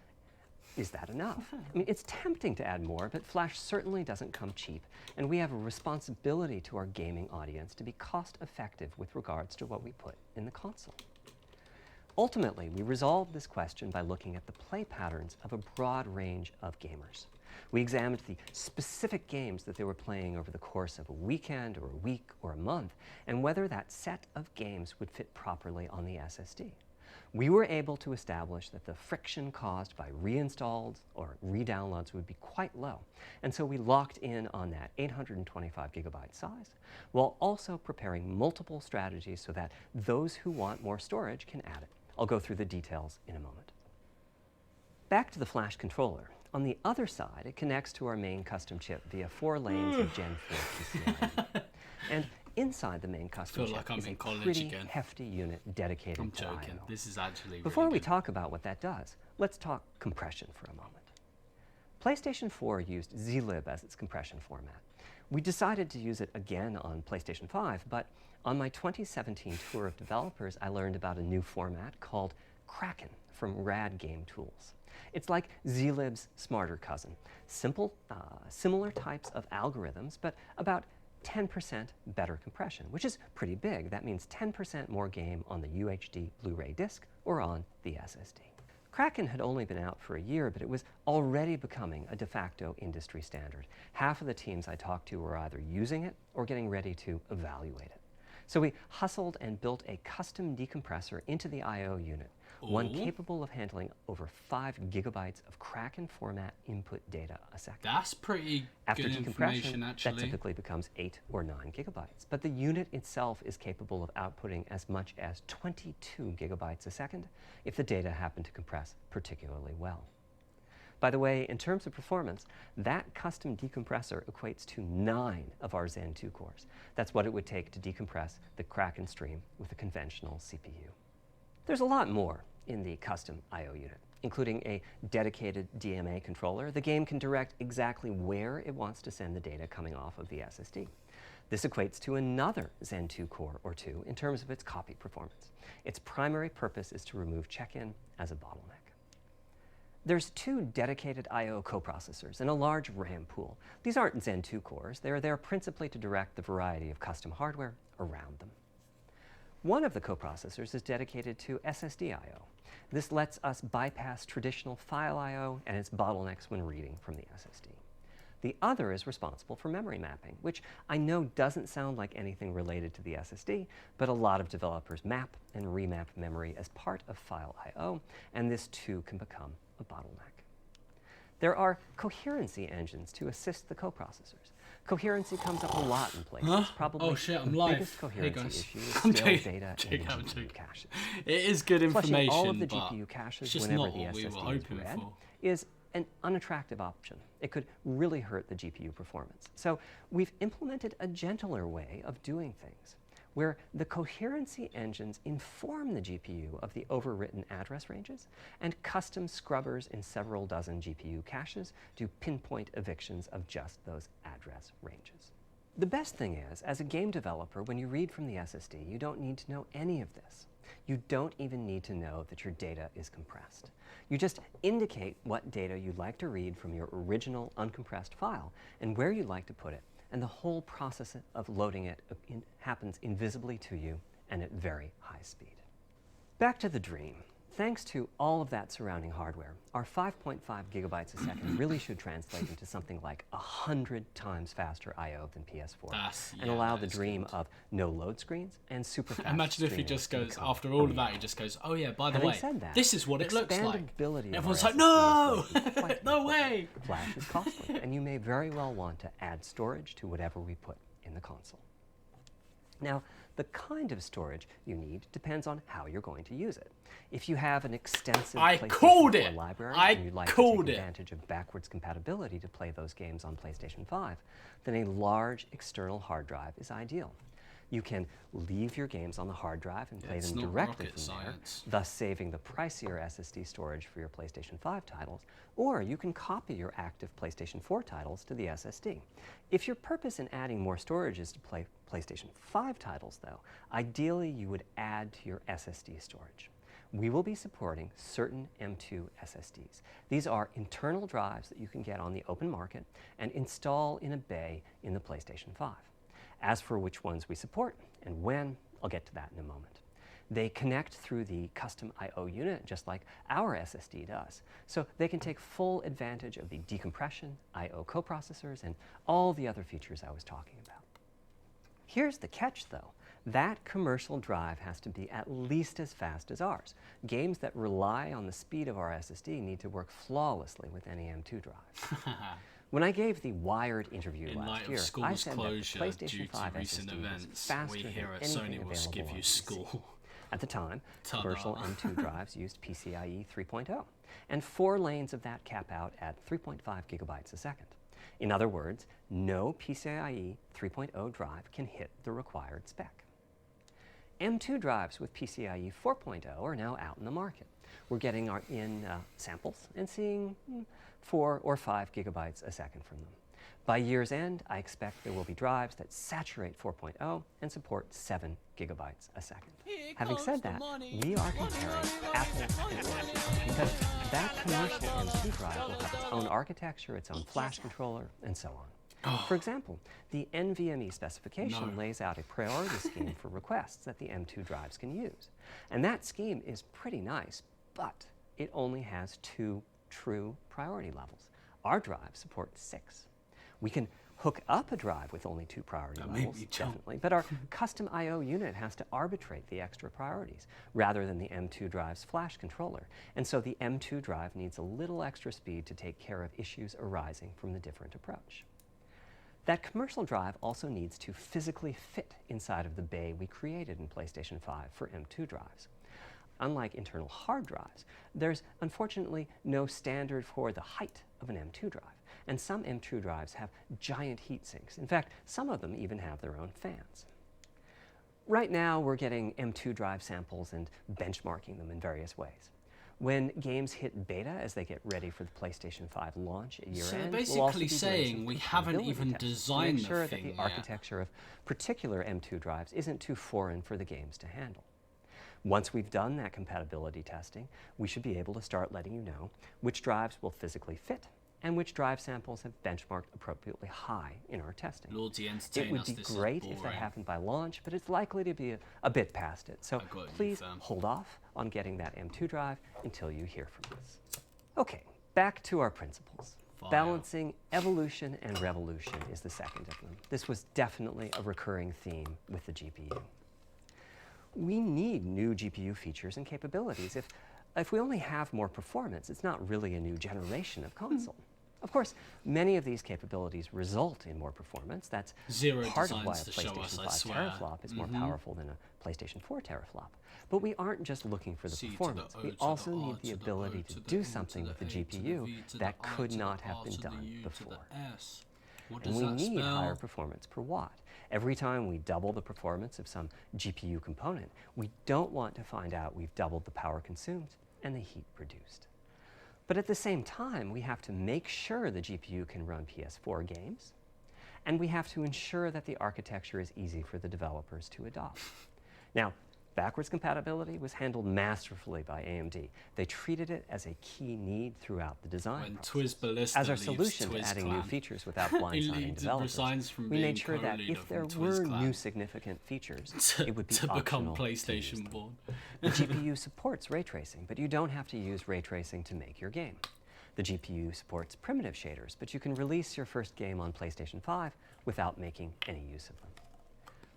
is that enough? I mean, it's tempting to add more, but flash certainly doesn't come cheap, and we have a responsibility to our gaming audience to be cost-effective with regards to what we put in the console. Ultimately, we resolved this question by looking at the play patterns of a broad range of gamers. We examined the specific games that they were playing over the course of a weekend or a week or a month, and whether that set of games would fit properly on the SSD. We were able to establish that the friction caused by reinstalls or redownloads would be quite low, and so we locked in on that 825 gigabyte size, while also preparing multiple strategies so that those who want more storage can add it. I'll go through the details in a moment. Back to the flash controller. On the other side, it connects to our main custom chip via 4 lanes of Gen 4 PCIe. And inside the main custom chip is a pretty hefty unit dedicated to I/O. This is actually Before we talk about what that does, let's talk compression for a moment. PlayStation 4 used zlib as its compression format. We decided to use it again on PlayStation 5, but on my 2017 tour of developers, I learned about a new format called Kraken from Rad Game Tools. It's like zlib's smarter cousin. Simple, similar types of algorithms, but about 10% better compression, which is pretty big. That means 10% more game on the UHD Blu-ray disc or on the SSD. Kraken had only been out for a year, but it was already becoming a de facto industry standard. Half of the teams I talked to were either using it or getting ready to evaluate it. So we hustled and built a custom decompressor into the I/O unit, one capable of handling over 5 gigabytes of Kraken format input data a second. That's pretty After good information, actually. that typically becomes 8 or 9 gigabytes. But the unit itself is capable of outputting as much as 22 gigabytes a second if the data happen to compress particularly well. By the way, in terms of performance, that custom decompressor equates to 9 of our Zen 2 cores. That's what it would take to decompress the Kraken stream with a conventional CPU. There's a lot more in the custom I/O unit, including a dedicated DMA controller. The game can direct exactly where it wants to send the data coming off of the SSD. This equates to another Zen 2 core or 2 in terms of its copy performance. Its primary purpose is to remove check-in as a bottleneck. There's 2 dedicated I/O coprocessors and a large RAM pool. These aren't Zen 2 cores. They're there principally to direct the variety of custom hardware around them. One of the coprocessors is dedicated to SSD I/O. This lets us bypass traditional file I/O and its bottlenecks when reading from the SSD. The other is responsible for memory mapping, which I know doesn't sound like anything related to the SSD, but a lot of developers map and remap memory as part of file I/O, and this too can become a bottleneck. There are coherency engines to assist the coprocessors. Coherency comes up a lot in places. Probably Oh shit, I'm the live. biggest Hey coherency guys. issue is I'm still joking. data Joking, in the I'm GPU joking. caches. It is good Flushing information, all of the but GPU it's caches just whenever not the what we were SSD is hoping read for. is an unattractive option. It could really hurt the GPU performance. So we've implemented a gentler way of doing things, where the coherency engines inform the GPU of the overwritten address ranges, and custom scrubbers in several dozen GPU caches do pinpoint evictions of just those address ranges. The best thing is, as a game developer, when you read from the SSD, you don't need to know any of this. You don't even need to know that your data is compressed. You just indicate what data you'd like to read from your original uncompressed file and where you'd like to put it, and the whole process of loading it happens invisibly to you and at very high speed. Back to the dream. Thanks to all of that surrounding hardware, our 5.5 gigabytes a second really should translate into something like 100 times faster I/O than PS4, and allow the dream of no load screens and super fast Imagine if he streaming just to goes, become after a all of reality. that, he just goes, oh yeah, by the Having way, said that, this is what it looks like. expandability of Everyone's our like, SSD no, is likely quite no important. way. Flash is costly, and you may very well want to add storage to whatever we put in the console. Now, the kind of storage you need depends on how you're going to use it. If you have an extensive PlayStation 4 library and you'd like to take advantage of backwards compatibility to play those games on PlayStation 5, then a large external hard drive is ideal. You can leave your games on the hard drive and play them directly from there, thus saving the pricier SSD storage for your PlayStation 5 titles, or you can copy your active PlayStation 4 titles to the SSD. If your purpose in adding more storage is to play PlayStation 5 titles, though, ideally you would add to your SSD storage. We will be supporting certain M2 SSDs. These are internal drives that you can get on the open market and install in a bay in the PlayStation 5. As for which ones we support and when, I'll get to that in a moment. They connect through the custom I/O unit just like our SSD does, so they can take full advantage of the decompression, I/O coprocessors, and all the other features I was talking about. Here's the catch, though. That commercial drive has to be at least as fast as ours. Games that rely on the speed of our SSD need to work flawlessly with any M2 drive. When I gave the Wired interview last year, I said that the PlayStation 5 SSD was faster than anything available on PC. At the time, commercial M2 drives used PCIe 3.0, and 4 lanes of that cap out at 3.5 gigabytes a second. In other words, no PCIe 3.0 drive can hit the required spec. M2 drives with PCIe 4.0 are now out in the market. We're getting in samples and seeing 4 or 5 gigabytes a second from them. By year's end, I expect there will be drives that saturate 4.0 and support 7 gigabytes a second. Having said that, we are comparing apples and oranges because that commercial M2 drive will have its own architecture, its own flash controller, and so on. For example, the NVMe specification lays out a priority scheme for requests that the M2 drives can use. And that scheme is pretty nice, but it only has 2 true priority levels. Our drive supports 6. We can hook up a drive with only 2 priority levels, definitely, but our custom I/O unit has to arbitrate the extra priorities rather than the M2 drive's flash controller. And so the M2 drive needs a little extra speed to take care of issues arising from the different approach. That commercial drive also needs to physically fit inside of the bay we created in PlayStation 5 for M2 drives. Unlike internal hard drives, there's unfortunately no standard for the height of an M2 drive, and some M2 drives have giant heat sinks. In fact, some of them even have their own fans. Right now, we're getting M2 drive samples and benchmarking them in various ways. When games hit beta as they get ready for the PlayStation 5 launch at year-end, so we'll basically also be saying we haven't even designed to make sure the that thing the yet. architecture of particular M2 drives isn't too foreign for the games to handle. Once we've done that compatibility testing, we should be able to start letting you know which drives will physically fit and which drive samples have benchmarked appropriately high in our testing. Lordsi, It entertain would us, be this is great if that boring. happened by launch, but it's likely to be a bit past it. So got you, please fam. hold off on getting that M2 drive until you hear from us. Okay, back to our principles. Fire. Balancing evolution and revolution is the second of them. This was definitely a recurring theme with the GPU. We need new GPU features and capabilities. If we only have more performance, it's not really a new generation of console. Of course, many of these capabilities result in more performance. That's Zero part of why a designs to show us, PlayStation I 5 swear. teraflop is more powerful than a PlayStation 4 teraflop. But we aren't just looking for the C to the performance. O We to also the R need the to the ability O to to the do N something to with the the A to the GPU V to the that I could to the not R have been to the done U to before. the S. What And does we that need spell? higher performance per watt. Every time we double the performance of some GPU component, we don't want to find out we've doubled the power consumed and the heat produced. But at the same time, we have to make sure the GPU can run PS4 games, and we have to ensure that the architecture is easy for the developers to adopt. Now, backwards compatibility was handled masterfully by AMD. They treated it as a key need throughout the design When process. Twizz Ballista As our leaves solution to adding new TwizzClan. features without He blindsiding developers, resigns from we being made sure that co-leader if there from were TwizzClan new significant features, it would be to become optional to use PlayStation them. born. The GPU supports ray tracing, but you don't have to use ray tracing to make your game. The GPU supports primitive shaders, but you can release your first game on PlayStation 5 without making any use of them.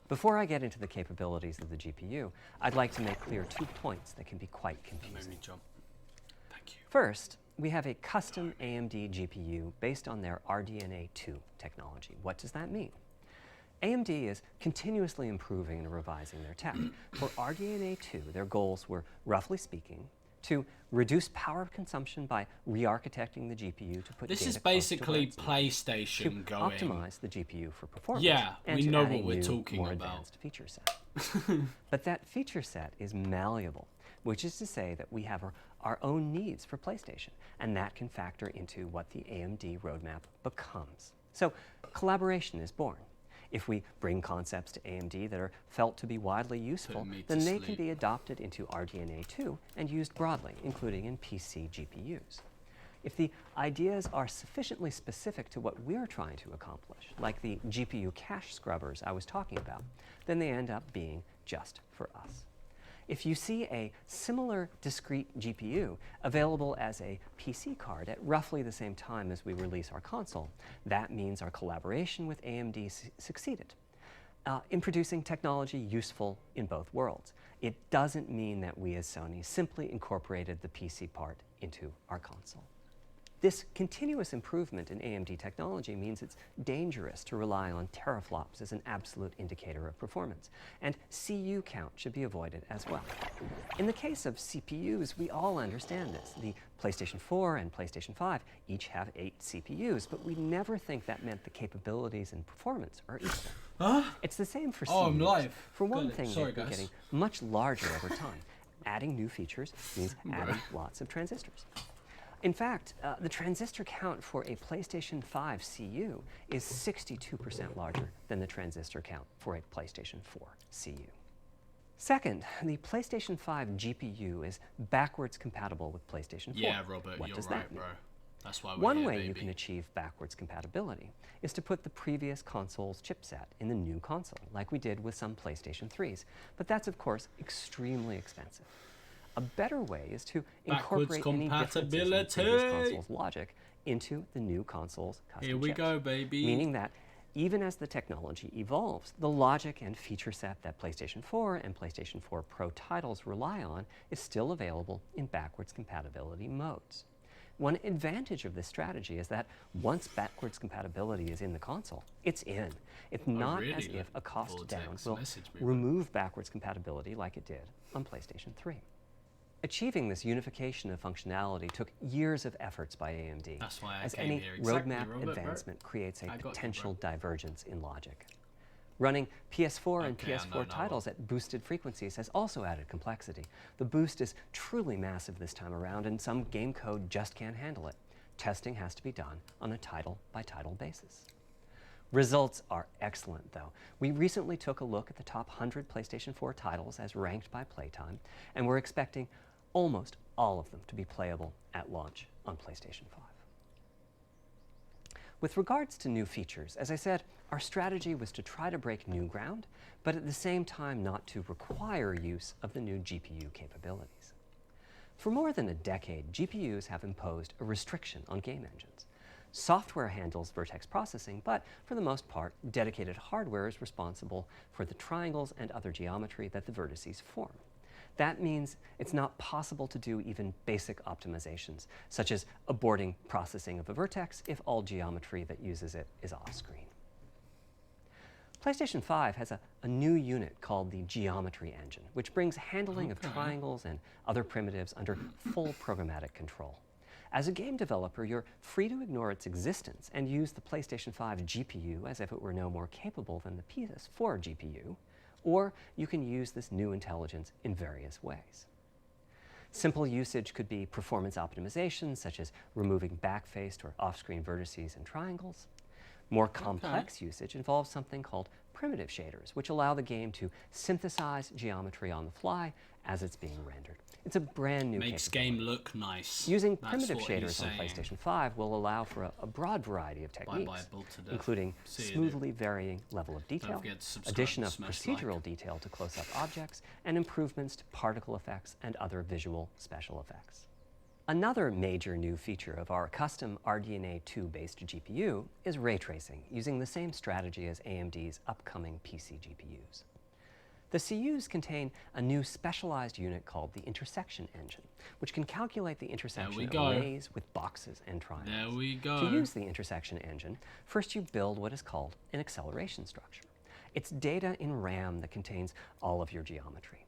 Before I get into the capabilities of the GPU, I'd like to make clear 2 points that can be quite That made confusing. me jump. Thank you. First, we have a custom AMD GPU based on their RDNA 2 technology. What does that mean? AMD is continuously improving and revising their tech. For RDNA 2, their goals were, roughly speaking, to reduce power consumption by re-architecting the GPU to put This data is close to where basically it's needed, PlayStation to going. optimize the GPU for performance. Yeah, and we to know add a what we're new, talking more about. advanced feature set. But that feature set is malleable, which is to say that we have our own needs for PlayStation, and that can factor into what the AMD roadmap becomes. So collaboration is born. If we bring concepts to AMD that are felt to be widely useful, me to then they can sleep. be adopted into RDNA 2 and used broadly, including in PC GPUs. If the ideas are sufficiently specific to what we're trying to accomplish, like the GPU cache scrubbers I was talking about, then they end up being just for us. If you see a similar discrete GPU available as a PC card at roughly the same time as we release our console, that means our collaboration with AMD succeeded in producing technology useful in both worlds. It doesn't mean that we as Sony simply incorporated the PC part into our console. This continuous improvement in AMD technology means it's dangerous to rely on teraflops as an absolute indicator of performance, and CU count should be avoided as well. In the case of CPUs, we all understand this. The PlayStation 4 and PlayStation 5 each have 8 CPUs, but we never think that meant the capabilities and performance are equal. Huh? It's the same for Oh, I'm CUs. live. For one Got it. thing, Sorry, they're guys. getting much larger over time. Adding new features means adding lots of transistors. In fact, the transistor count for a PlayStation 5 CU is 62% larger than the transistor count for a PlayStation 4 CU. Second, the PlayStation 5 GPU is backwards compatible with PlayStation 4. Yeah, Robert, What you're does right, that mean? bro. That's why we're One here, way baby. you can achieve backwards compatibility is to put the previous console's chipset in the new console, like we did with some PlayStation 3s. But that's, of course, extremely expensive. A better way is to Backwards incorporate any differences in the previous compatibility. console's logic into the new console's custom Here we chips. go, baby. Meaning that even as the technology evolves, the logic and feature set that PlayStation 4 and PlayStation 4 Pro titles rely on is still available in backwards compatibility modes. One advantage of this strategy is that once backwards compatibility is in the console, it's in. It's not really? as if a cost Vortex down will message me, bro. remove backwards compatibility like it did on PlayStation 3. Achieving this unification of functionality took years of efforts by AMD, That's why I as came any here. Exactly, roadmap Robert, bro. advancement creates a I got you, potential bro. divergence in logic. Running PS4 and Okay, I know PS4 now. titles at boosted frequencies has also added complexity. The boost is truly massive this time around, and some game code just can't handle it. Testing has to be done on a title-by-title basis. Results are excellent, though. We recently took a look at the top 100 PlayStation 4 titles as ranked by playtime, and we're expecting almost all of them to be playable at launch on PlayStation 5. With regards to new features, as I said, our strategy was to try to break new ground, but at the same time not to require use of the new GPU capabilities. For more than a decade, GPUs have imposed a restriction on game engines. Software handles vertex processing, but for the most part, dedicated hardware is responsible for the triangles and other geometry that the vertices form. That means it's not possible to do even basic optimizations, such as aborting processing of a vertex if all geometry that uses it is off-screen. PlayStation 5 has a new unit called the Geometry Engine, which brings handling of triangles and other primitives under full programmatic control. As a game developer, you're free to ignore its existence and use the PlayStation 5 GPU as if it were no more capable than the PS4 GPU, or you can use this new intelligence in various ways. Simple usage could be performance optimization, such as removing backfaced or off-screen vertices and triangles. More complex usage involves something called primitive shaders, which allow the game to synthesize geometry on the fly as it's being rendered. It's a brand new Makes game look nice. Using primitive shaders on PlayStation 5 will allow for a broad variety of techniques, including smoothly varying level of detail, addition of procedural detail to close-up objects, and improvements to particle effects and other visual special effects. Another major new feature of our custom RDNA 2-based GPU is ray tracing, using the same strategy as AMD's upcoming PC GPUs. The CUs contain a new specialized unit called the intersection engine, which can calculate the intersection of arrays with boxes and triangles. There we go. To use the intersection engine, first you build what is called an acceleration structure. It's data in RAM that contains all of your geometry.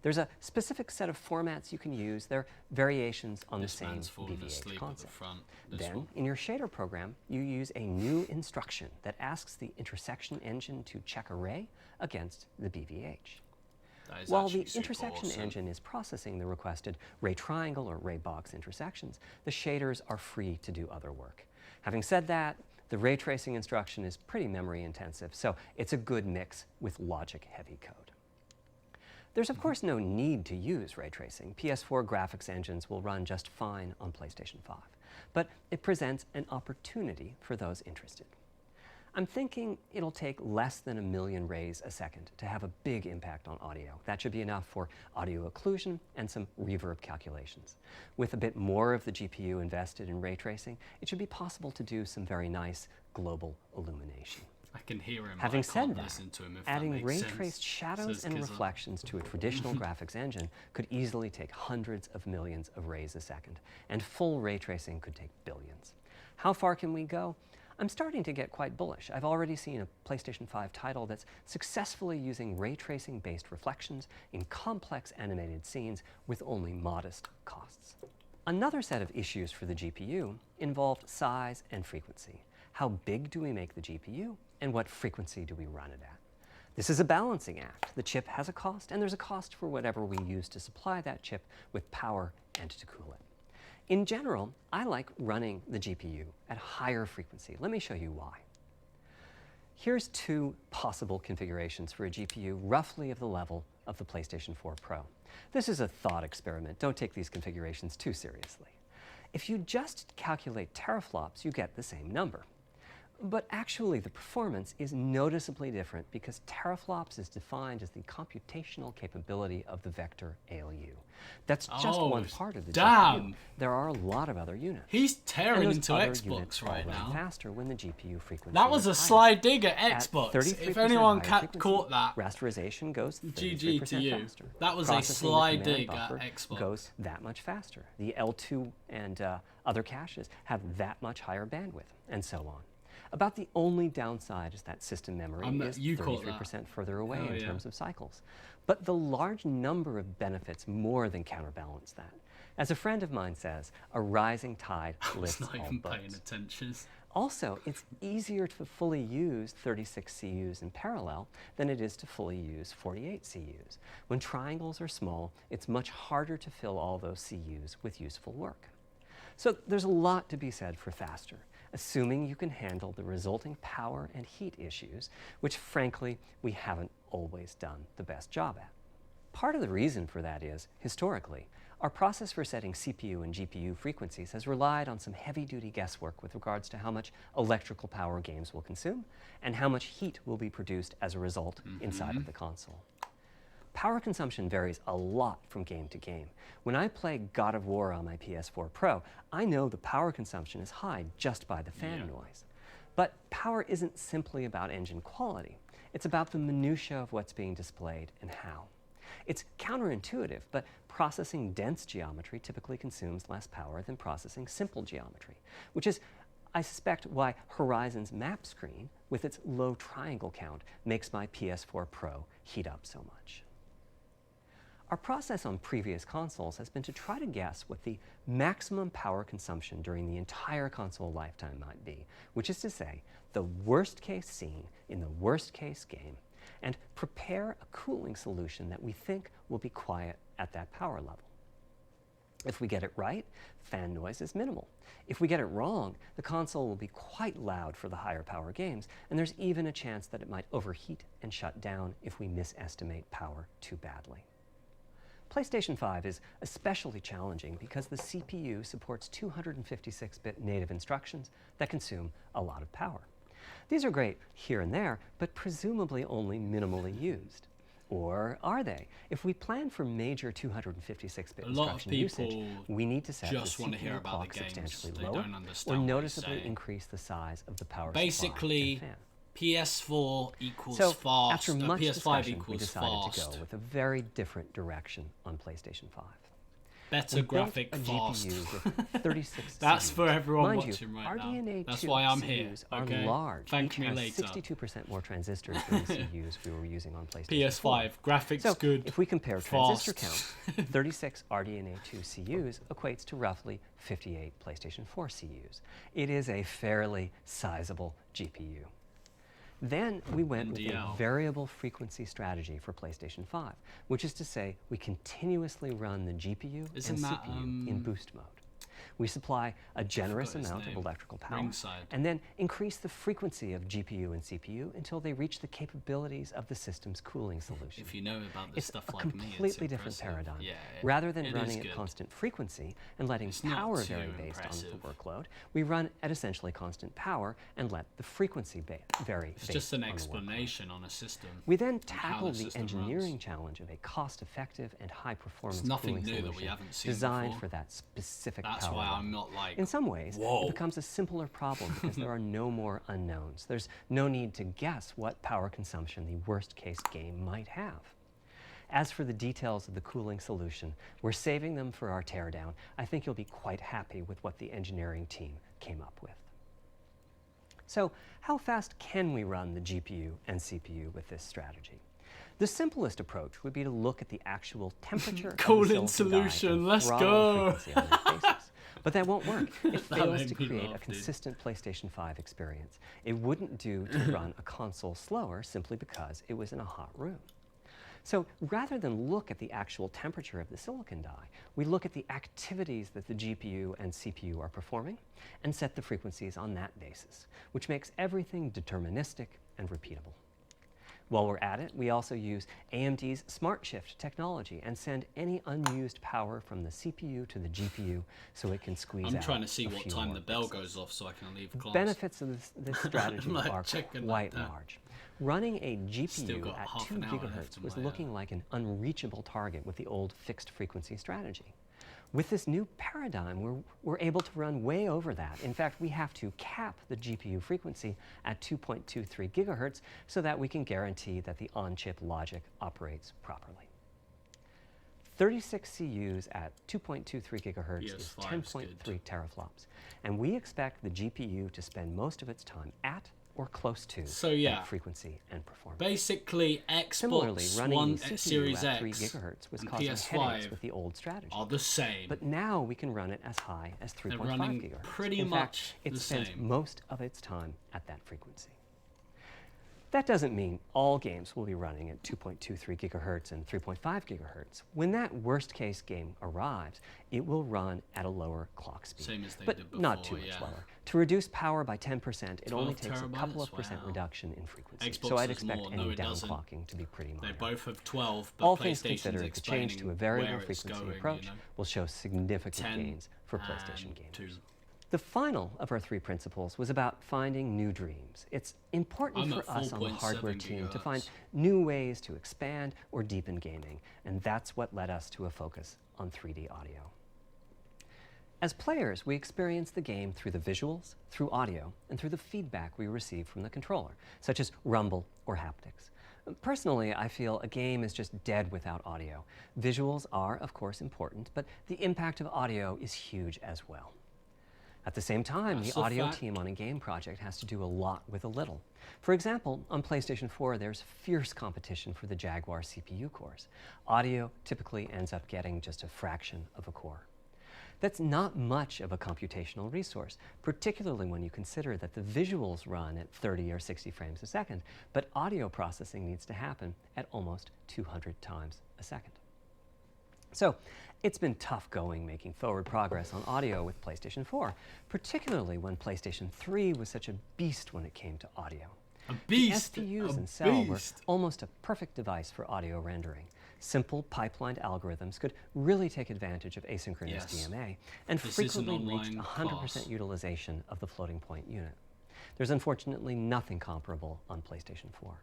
There's a specific set of formats you can use. They're variations on the same VVH concept. Then, in your shader program, you use a new instruction that asks the intersection engine to check array against the BVH. While the intersection engine is processing the requested ray triangle or ray box intersections, the shaders are free to do other work. Having said that, the ray tracing instruction is pretty memory intensive, so it's a good mix with logic-heavy code. There's of course no need to use ray tracing. PS4 graphics engines will run just fine on PlayStation 5, but it presents an opportunity for those interested. I'm thinking it'll take less than 1 million rays a second to have a big impact on audio. That should be enough for audio occlusion and some reverb calculations. With a bit more of the GPU invested in ray tracing, it should be possible to do some very nice global illumination. I can hear him. Having said that, adding ray-traced shadows and reflections to a traditional graphics engine could easily take hundreds of millions of rays a second, and full ray tracing could take billions. How far can we go? I'm starting to get quite bullish. I've already seen a PlayStation 5 title that's successfully using ray tracing-based reflections in complex animated scenes with only modest costs. Another set of issues for the GPU involved size and frequency. How big do we make the GPU, and what frequency do we run it at? This is a balancing act. The chip has a cost, and there's a cost for whatever we use to supply that chip with power and to cool it. In general, I like running the GPU at higher frequency. Let me show you why. Here's 2 possible configurations for a GPU roughly of the level of the PlayStation 4 Pro. This is a thought experiment. Don't take these configurations too seriously. If you just calculate teraflops, you get the same number. But actually, the performance is noticeably different because teraflops is defined as the computational capability of the vector ALU. That's just one part of the GPU. There are a lot of other units. He's tearing into Xbox right now. Faster when the GPU frequency that was a sly dig at Xbox. If anyone caught that, rasterization goes 33% GG to you. faster. That was a sly dig at Xbox. Goes that much faster. The L2 and other caches have that much higher bandwidth, and so on. About the only downside is that system memory is 33% further away in terms of cycles. But the large number of benefits more than counterbalance that. As a friend of mine says, a rising tide lifts all boats. Not even paying attention. Also, it's easier to fully use 36 CUs in parallel than it is to fully use 48 CUs. When triangles are small, it's much harder to fill all those CUs with useful work. So there's a lot to be said for faster, assuming you can handle the resulting power and heat issues, which frankly, we haven't always done the best job at. Part of the reason for that is, historically, our process for setting CPU and GPU frequencies has relied on some heavy-duty guesswork with regards to how much electrical power games will consume and how much heat will be produced as a result inside of the console. Power consumption varies a lot from game to game. When I play God of War on my PS4 Pro, I know the power consumption is high just by the fan noise. But power isn't simply about engine quality. It's about the minutiae of what's being displayed and how. It's counterintuitive, but processing dense geometry typically consumes less power than processing simple geometry, which is, I suspect, why Horizon's map screen, with its low triangle count, makes my PS4 Pro heat up so much. Our process on previous consoles has been to try to guess what the maximum power consumption during the entire console lifetime might be, which is to say, the worst case scene in the worst case game, and prepare a cooling solution that we think will be quiet at that power level. If we get it right, fan noise is minimal. If we get it wrong, the console will be quite loud for the higher power games, and there's even a chance that it might overheat and shut down if we misestimate power too badly. PlayStation 5 is especially challenging because the CPU supports 256-bit native instructions that consume a lot of power. These are great here and there, but presumably only minimally used. Or are they? If we plan for major 256-bit instruction usage, we need to set the CPU clock substantially lower or noticeably increase the size of the power basically, supply and fan. PS4 equals So, fast, after much PS5 discussion, we equals decided fast. to go with a very different direction on PlayStation 5. Better We built graphic a fast. GPU with 36 That's CPUs. for everyone Mind watching you, right now. RDNA That's 2 why I'm CPUs here. are Okay? large. Thank Each me has later. 62% more transistors than the CPUs we were using on PlayStation PS5 4. graphics So, good. if we compare fast. transistor count, 36 RDNA 2 CUs equates to roughly 58 PlayStation 4 CUs. It is a fairly sizable GPU. Then we went with a NDL. variable frequency strategy for PlayStation 5, which is to say we continuously run the GPU Isn't and that, CPU in boost mode. We supply a generous his amount of name. electrical power Ringside. and then increase the frequency of GPU and CPU until they reach the capabilities of the system's cooling solution. If you know about this It's stuff a like me, it's completely different impressive. paradigm. Yeah, Rather than it running is at good. constant frequency and letting It's not power too vary based on impressive. the workload, we run at essentially constant power and let the frequency vary It's based just an on the workload. explanation on a system. We then and how tackled the system engineering runs. challenge of a cost-effective and high-performance nothing cooling new that we solution haven't seen designed before. for that specific That's power why level. I'm not like, In some ways, whoa. it becomes a simpler problem because there are no more unknowns. There's no need to guess what power consumption the worst-case game might have. As for the details of the cooling solution, we're saving them for our teardown. I think you'll be quite happy with what the engineering team came up with. So, how fast can we run the GPU and CPU with this strategy? The simplest approach would be to look at the actual temperature of the Cooling silicon die solution, and let's throttle go. frequency on their faces. But that won't work. It That fails made to me create a laugh, dude. consistent PlayStation 5 experience. It wouldn't do to run a console slower simply because it was in a hot room. So rather than look at the actual temperature of the silicon die, we look at the activities that the GPU and CPU are performing and set the frequencies on that basis, which makes everything deterministic and repeatable. While we're at it, we also use AMD's Smart Shift technology and send any unused power from the CPU to the GPU so it can squeeze out I'm trying to see a what few time more the bell pixels. goes off so I can leave class. Benefits of this strategy I'm like are checking quite like that. large. Running a Still GPU got at half 2 an hour left gigahertz in was my, looking like an unreachable target with the old fixed frequency strategy. With this new paradigm, we're able to run way over that. In fact, we have to cap the GPU frequency at 2.23 gigahertz so that we can guarantee that the on-chip logic operates properly. 36 CUs at 2.23 gigahertz is PS5 's 10.3 good. teraflops, and we expect the GPU to spend most of its time at or close to So, yeah. that frequency and performance. Basically, Similarly, Xbox running One the CPU Series at 3 X gigahertz was and causing headaches PS5 with the old strategy. are the same. But now we can run it as high as 3.5 running gigahertz. pretty In much fact, it the spends same. most of its time at that frequency. That doesn't mean all games will be running at 2.23 gigahertz and 3.5 gigahertz. When that worst-case game arrives, it will run at a lower clock speed, Same as they but did not too before, much yeah. lower. To reduce power by 10%, it only 12 takes a couple of terabytes? percent Wow. reduction in frequency. Xbox So I'd has expect more. any No, it doesn't. downclocking to be pretty minor. They both have 12, but All things PlayStation's considered, the change to a explaining variable where it's frequency going, approach you know? will show significant 10 gains for PlayStation and gamers. 2. The final of our 3 principles was about finding new dreams. It's important I'm for at us on the 4.7 hardware team to find gigahertz. new ways to expand or deepen gaming, and that's what led us to a focus on 3D audio. As players, we experience the game through the visuals, through audio, and through the feedback we receive from the controller, such as rumble or haptics. Personally, I feel a game is just dead without audio. Visuals are, of course, important, but the impact of audio is huge as well. At the same time, That's the a audio fact. team on a game project has to do a lot with a little. For example, on PlayStation 4, there's fierce competition for the Jaguar CPU cores. Audio typically ends up getting just a fraction of a core. That's not much of a computational resource, particularly when you consider that the visuals run at 30 or 60 frames a second, but audio processing needs to happen at almost 200 times a second. So it's been tough going making forward progress on audio with PlayStation 4, particularly when PlayStation 3 was such a beast when it came to audio. A beast! The SPUs A in Cell were beast. almost a perfect device for audio rendering. Simple pipelined algorithms could really take advantage of asynchronous Yes. DMA and This is an frequently reached online 100% class. utilization of the floating point unit. There's unfortunately nothing comparable on PlayStation 4.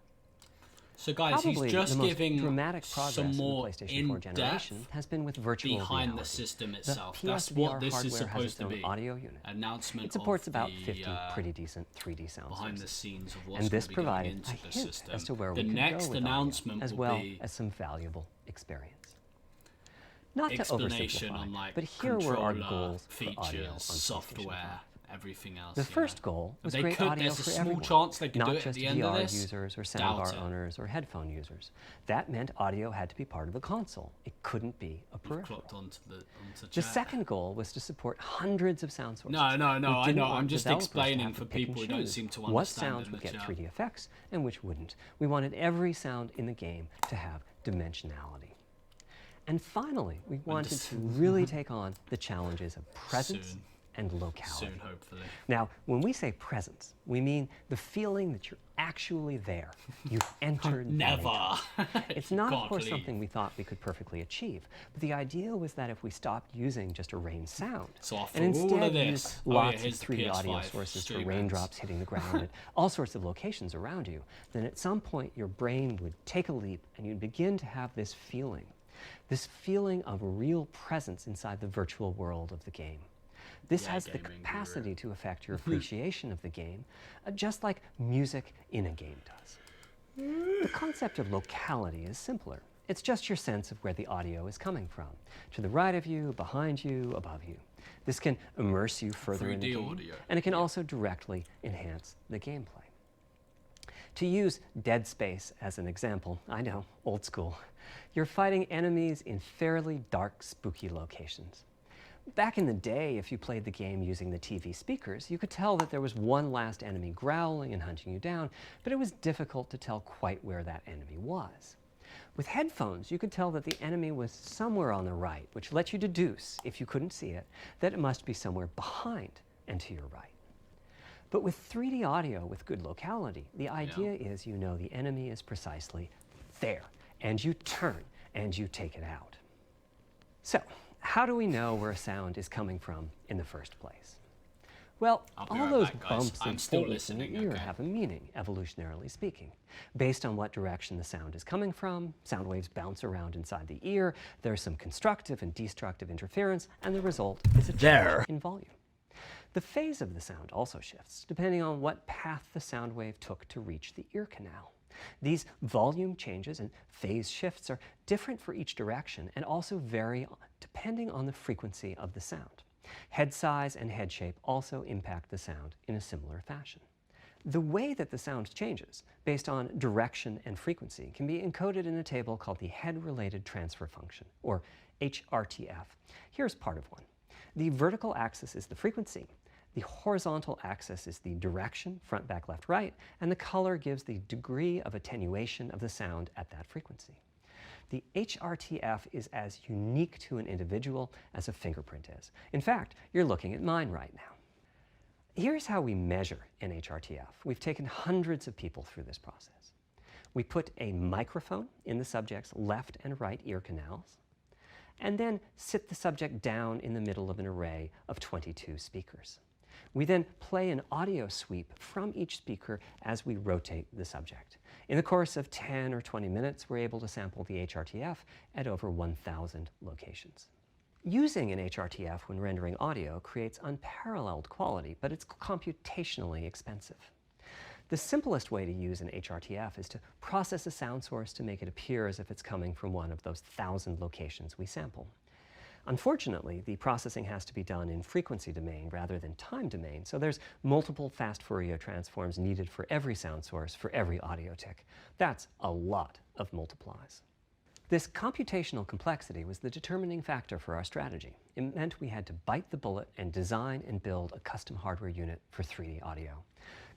So guys, Probably he's just the most giving dramatic progress some in the more PlayStation 4 in-depth generation has been with virtual behind the reality. system The itself. That's what PSVR this is hardware has supposed its to own be. audio unit. Announcement It supports of about the, 50 pretty decent 3D sound behind the sources. scenes of what's And this going to be going provided into a the hint system. as to where The we could next go with announcement audio, as will well be as some valuable experience. Not to explanation oversimplify, on like but here were our controller goals for audio on features, PlayStation software, 5. everything else. The you first know. goal was They great could- audio there's a for small everyone, chance they could not do it at just the end of VR this. users or Doubt soundbar it. owners or headphone users. That meant audio had to be part of the console. It couldn't be a You've peripheral. clocked onto the The chat. second goal was to support hundreds of sound sources. No, I We know. didn't I'm want just developers to explaining have to for pick and people who don't choose seem to what understand sounds in would the get chat. 3D effects and which wouldn't. We wanted every sound in the game to have dimensionality. And finally, we wanted to really take on the challenges of presence Soon. and locality. Soon, hopefully. Now, when we say presence, we mean the feeling that you're actually there. You've entered the Never. matrix. It's You not, can't of course, leave. something we thought we could perfectly achieve. But the idea was that if we stopped using just a rain sound, So after and all instead of used this, lots here's of the 3D audio PS5 sources for streamers. raindrops hitting the ground at all sorts of locations around you, then at some point your brain would take a leap and you'd begin to have this feeling of real presence inside the virtual world of the game. This Yeah, has the gaming capacity to affect your appreciation of the game, just like music in a game does. The concept of locality is simpler. It's just your sense of where the audio is coming from. To the right of you, behind you, above you. This can immerse you further in the 3D game, audio. and it can also directly enhance the gameplay. To use Dead Space as an example, I know, old school, you're fighting enemies in fairly dark, spooky locations. Back in the day, if you played the game using the TV speakers, you could tell that there was one last enemy growling and hunting you down, but it was difficult to tell quite where that enemy was. With headphones, you could tell that the enemy was somewhere on the right, which let you deduce, if you couldn't see it, that it must be somewhere behind and to your right. But with 3D audio with good locality, the idea is you know the enemy is precisely there, and you turn and you take it out. So, how do we know where a sound is coming from in the first place? Well, I'll be all right those back, guys. bumps I'm and still folds in the listening, ear okay? have a meaning, evolutionarily speaking. Based on what direction the sound is coming from, sound waves bounce around inside the ear, there's some constructive and destructive interference, and the result is a change in volume. The phase of the sound also shifts, depending on what path the sound wave took to reach the ear canal. These volume changes and phase shifts are different for each direction and also vary depending on the frequency of the sound. Head size and head shape also impact the sound in a similar fashion. The way that the sound changes, based on direction and frequency, can be encoded in a table called the Head-Related Transfer Function, or HRTF. Here's part of one. The vertical axis is the frequency. The horizontal axis is the direction, front, back, left, right, and the color gives the degree of attenuation of the sound at that frequency. The HRTF is as unique to an individual as a fingerprint is. In fact, you're looking at mine right now. Here's how we measure an HRTF. We've taken hundreds of people through this process. We put a microphone in the subject's left and right ear canals, and then sit the subject down in the middle of an array of 22 speakers. We then play an audio sweep from each speaker as we rotate the subject. In the course of 10 or 20 minutes, we're able to sample the HRTF at over 1,000 locations. Using an HRTF when rendering audio creates unparalleled quality, but it's computationally expensive. The simplest way to use an HRTF is to process a sound source to make it appear as if it's coming from one of those 1,000 locations we sample. Unfortunately, the processing has to be done in frequency domain rather than time domain, so there's multiple fast Fourier transforms needed for every sound source for every audio tick. That's a lot of multiplies. This computational complexity was the determining factor for our strategy. It meant we had to bite the bullet and design and build a custom hardware unit for 3D audio.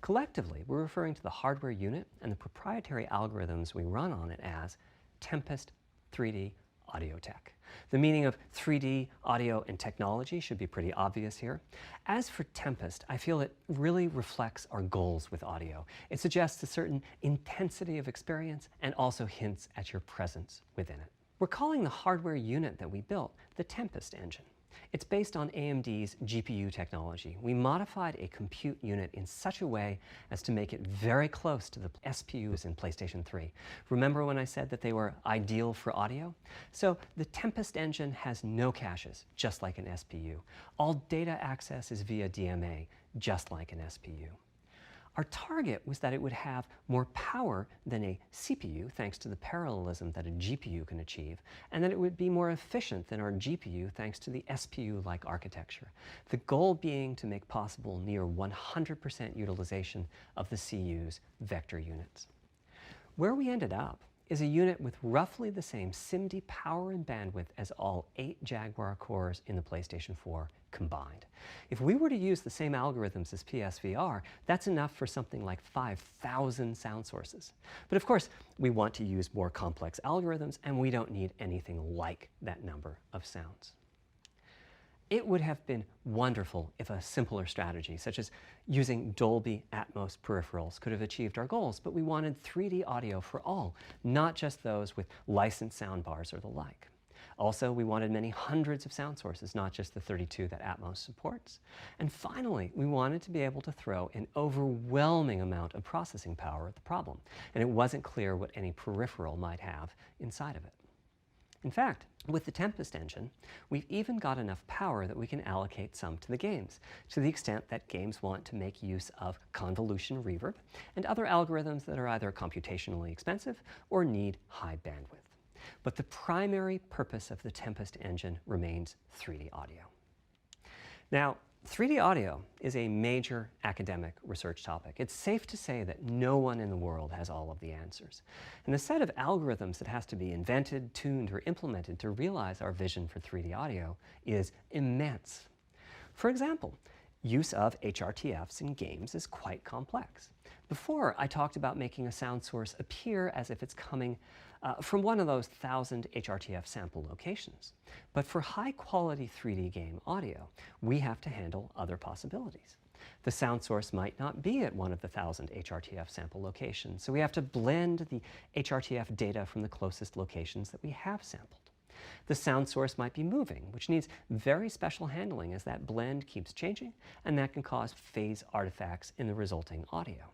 Collectively, we're referring to the hardware unit and the proprietary algorithms we run on it as Tempest 3D Audio Tech. The meaning of 3D audio and technology should be pretty obvious here. As for Tempest, I feel it really reflects our goals with audio. It suggests a certain intensity of experience and also hints at your presence within it. We're calling the hardware unit that we built the Tempest engine. It's based on AMD's GPU technology. We modified a compute unit in such a way as to make it very close to the SPUs in PlayStation 3. Remember when I said that they were ideal for audio? So the Tempest engine has no caches, just like an SPU. All data access is via DMA, just like an SPU. Our target was that it would have more power than a CPU, thanks to the parallelism that a GPU can achieve, and that it would be more efficient than our GPU, thanks to the SPU-like architecture. The goal being to make possible near 100% utilization of the CU's vector units. Where we ended up is a unit with roughly the same SIMD power and bandwidth as all 8 Jaguar cores in the PlayStation 4 combined. If we were to use the same algorithms as PSVR, that's enough for something like 5,000 sound sources. But of course, we want to use more complex algorithms, and we don't need anything like that number of sounds. It would have been wonderful if a simpler strategy, such as using Dolby Atmos peripherals, could have achieved our goals, but we wanted 3D audio for all, not just those with licensed soundbars or the like. Also, we wanted many hundreds of sound sources, not just the 32 that Atmos supports. And finally, we wanted to be able to throw an overwhelming amount of processing power at the problem, and it wasn't clear what any peripheral might have inside of it. In fact, with the Tempest engine, we've even got enough power that we can allocate some to the games, to the extent that games want to make use of convolution reverb and other algorithms that are either computationally expensive or need high bandwidth. But the primary purpose of the Tempest engine remains 3D audio. Now, 3D audio is a major academic research topic. It's safe to say that no one in the world has all of the answers. And the set of algorithms that has to be invented, tuned, or implemented to realize our vision for 3D audio is immense. For example, use of HRTFs in games is quite complex. Before, I talked about making a sound source appear as if it's coming from one of those 1,000 HRTF sample locations. But for high-quality 3D game audio, we have to handle other possibilities. The sound source might not be at one of the 1,000 HRTF sample locations, so we have to blend the HRTF data from the closest locations that we have sampled. The sound source might be moving, which needs very special handling as that blend keeps changing, and that can cause phase artifacts in the resulting audio.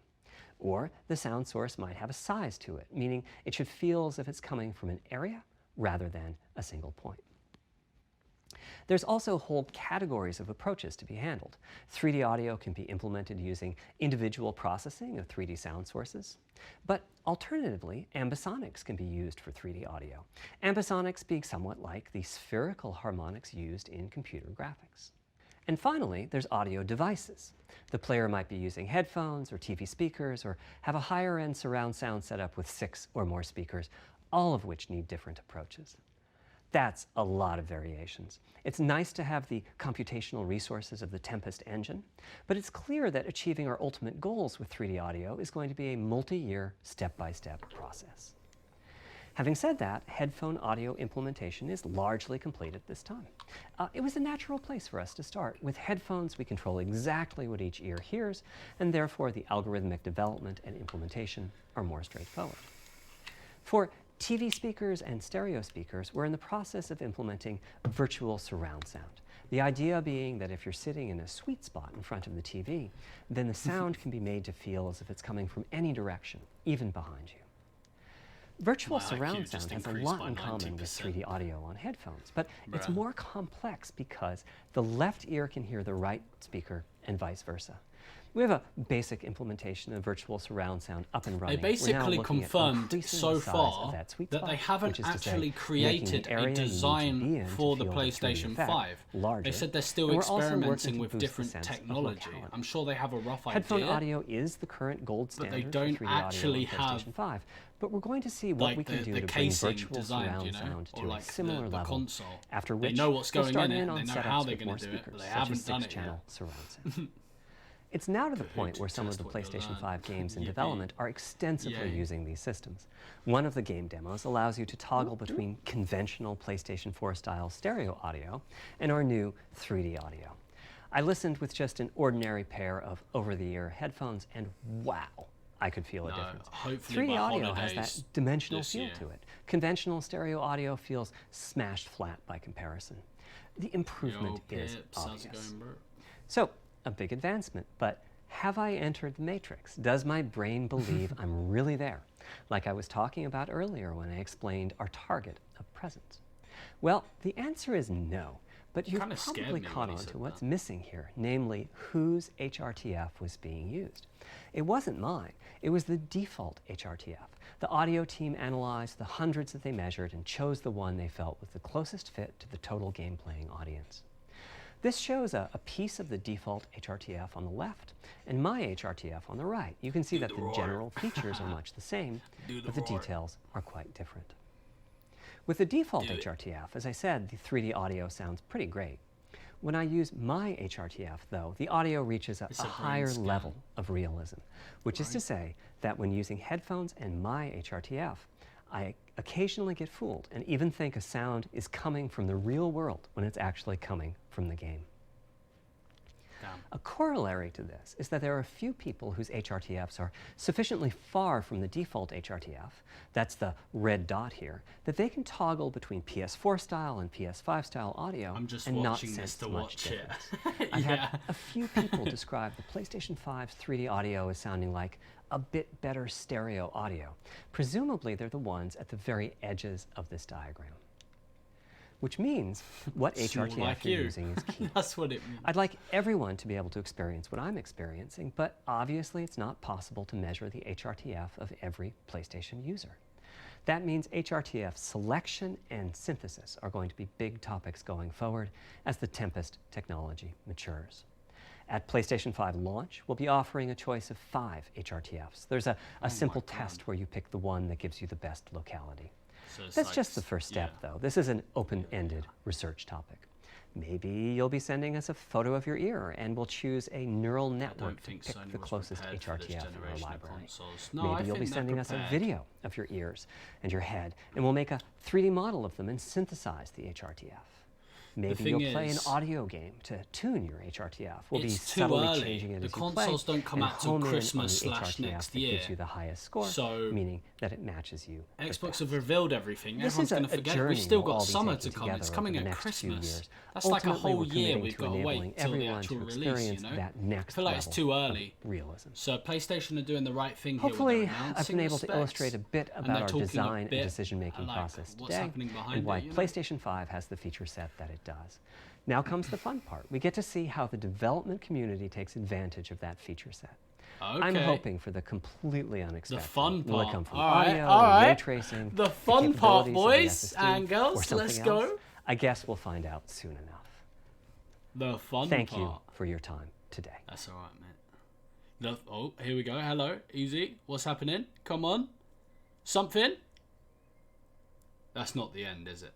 Or the sound source might have a size to it, meaning it should feel as if it's coming from an area rather than a single point. There's also whole categories of approaches to be handled. 3D audio can be implemented using individual processing of 3D sound sources. But alternatively, ambisonics can be used for 3D audio. Ambisonics being somewhat like the spherical harmonics used in computer graphics. And finally, there's audio devices. The player might be using headphones or TV speakers or have a higher-end surround sound setup with 6 or more speakers, all of which need different approaches. That's a lot of variations. It's nice to have the computational resources of the Tempest engine, but it's clear that achieving our ultimate goals with 3D audio is going to be a multi-year, step-by-step process. Having said that, headphone audio implementation is largely complete at this time. It was a natural place for us to start. With headphones, we control exactly what each ear hears, and therefore the algorithmic development and implementation are more straightforward. For TV speakers and stereo speakers, we're in the process of implementing virtual surround sound. The idea being that if you're sitting in a sweet spot in front of the TV, then the sound can be made to feel as if it's coming from any direction, even behind you. Virtual surround sound has a lot in common with 3D audio on headphones, but it's more complex because the left ear can hear the right speaker and vice versa. We have a basic implementation of virtual surround sound up and running. They basically confirmed so far that they haven't actually created a design for the PlayStation 5. They said they're still experimenting with different technology. I'm sure they have a rough Headphone idea. audio is the current gold standard But they don't for 3D actually audio on have PlayStation 5. But we're going to see what we can do to bring virtual surround sound to a similar level. Console. After which, they know what's going we'll in it, on they know setups how they're with more going to do it, speakers, but they such haven't as done it 6-channel yet. surround sound. It's now to the point where some of the Test what you PlayStation learn. 5 games in Yippee. development are extensively Yay. using these systems. One of the game demos allows you to toggle between conventional PlayStation 4 style stereo audio and our new 3D audio. I listened with just an ordinary pair of over-the-ear headphones, and wow, I could feel a difference. Hopefully 3D by audio has holidays that dimensional this feel year. to it. Conventional stereo audio feels smashed flat by comparison. The improvement is Pips, how's it obvious. going, bro? So, a big advancement, but have I entered the matrix? Does my brain believe I'm really there? Like I was talking about earlier when I explained our target of presence. Well, the answer is no, but you've Kinda scared probably me caught when he on said to what's that. missing here, namely whose HRTF was being used. It wasn't mine, it was the default HRTF. The audio team analyzed the hundreds that they measured and chose the one they felt was the closest fit to the total game playing audience. This shows a piece of the default HRTF on the left and my HRTF on the right. You can see that the general features are much the same, but the details are quite different. With the default HRTF, as I said, the 3D audio sounds pretty great. When I use my HRTF, though, the audio reaches a higher level of realism, which is to say that when using headphones and my HRTF, I occasionally get fooled and even think a sound is coming from the real world when it's actually coming from the game. A corollary to this is that there are a few people whose HRTFs are sufficiently far from the default HRTF, that's the red dot here, that they can toggle between PS4 style and PS5 style audio I'm just and not watching sense this to much watch it. difference. I've had a few people describe the PlayStation 5's 3D audio as sounding like a bit better stereo audio. Presumably they're the ones at the very edges of this diagram. Which means what HRTF like you're you. using is key. That's what it means. I'd like everyone to be able to experience what I'm experiencing, but obviously it's not possible to measure the HRTF of every PlayStation user. That means HRTF selection and synthesis are going to be big topics going forward as the Tempest technology matures. At PlayStation 5 launch, we'll be offering a choice of 5 HRTFs. There's a simple test where you pick the one that gives you the best locality. So it's That's like, just the first step, though. This is an open-ended research topic. Maybe you'll be sending us a photo of your ear, and we'll choose a neural network to pick the closest HRTF in our library. Maybe you'll be sending us a video of your ears and your head, and we'll make a 3D model of them and synthesize the HRTF. Maybe you'll play an audio game to tune your HRTF. We'll be subtly changing it as you play. The consoles don't come out till Christmas / next year. Gives you the highest score, so meaning that it matches you. Xbox have revealed everything. This Everyone's is going to a forget. journey We've still we'll all got be summer taking to come. It's together coming over the at next few Christmas. years. That's like a Ultimately, whole we're year committing we've to got to enabling wait till the everyone actual to release, experience you know? that next I feel like it's level too of early. realism. So PlayStation are doing the right thing here. Hopefully, with their I've announcing been able the to illustrate a specs, bit and about they're our talking a design and bit decision-making like process what's today, happening behind and why it, you know? PlayStation 5 has the feature set that it does. Now comes the fun part. We get to see how the development community takes advantage of that feature set. Okay. I'm hoping for the completely unexpected. The fun Will it part. come from All right, audio, all right. ray tracing, The fun part, capabilities of the boys SSD, and girls. or something Let's else? go. I guess we'll find out soon enough. The fun Thank part. you for your time today. That's all right, mate. Oh, here we go. Hello, easy. What's happening? Come on. Something? That's not the end, is it?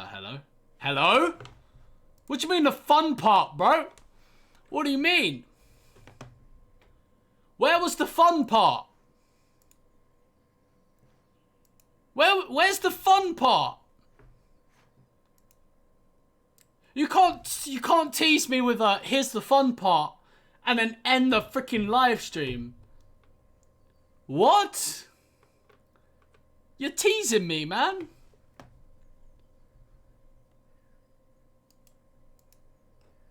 Hello? Hello? What do you mean the fun part, bro? What do you mean? Where was the fun part? Where's the fun part? You can't tease me with a here's the fun part and then end the freaking live stream. What? You're teasing me, man.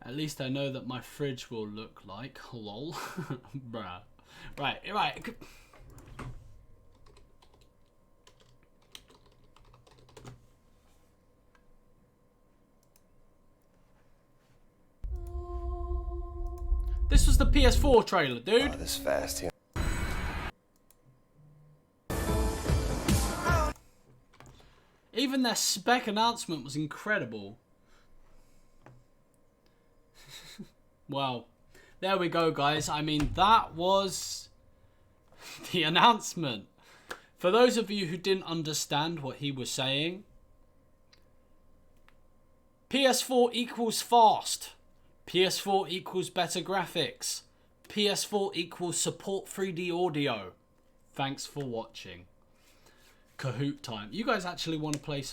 At least I know that my fridge will look like lol. Bruh. Right. This was the PS4 trailer, dude. This fast here. Even their spec announcement was incredible. Well, there we go, guys. I mean, that was the announcement. For those of you who didn't understand what he was saying, PS4 equals fast. PS4 equals better graphics. PS4 equals support 3D audio. Thanks for watching. Kahoot time. You guys actually want to play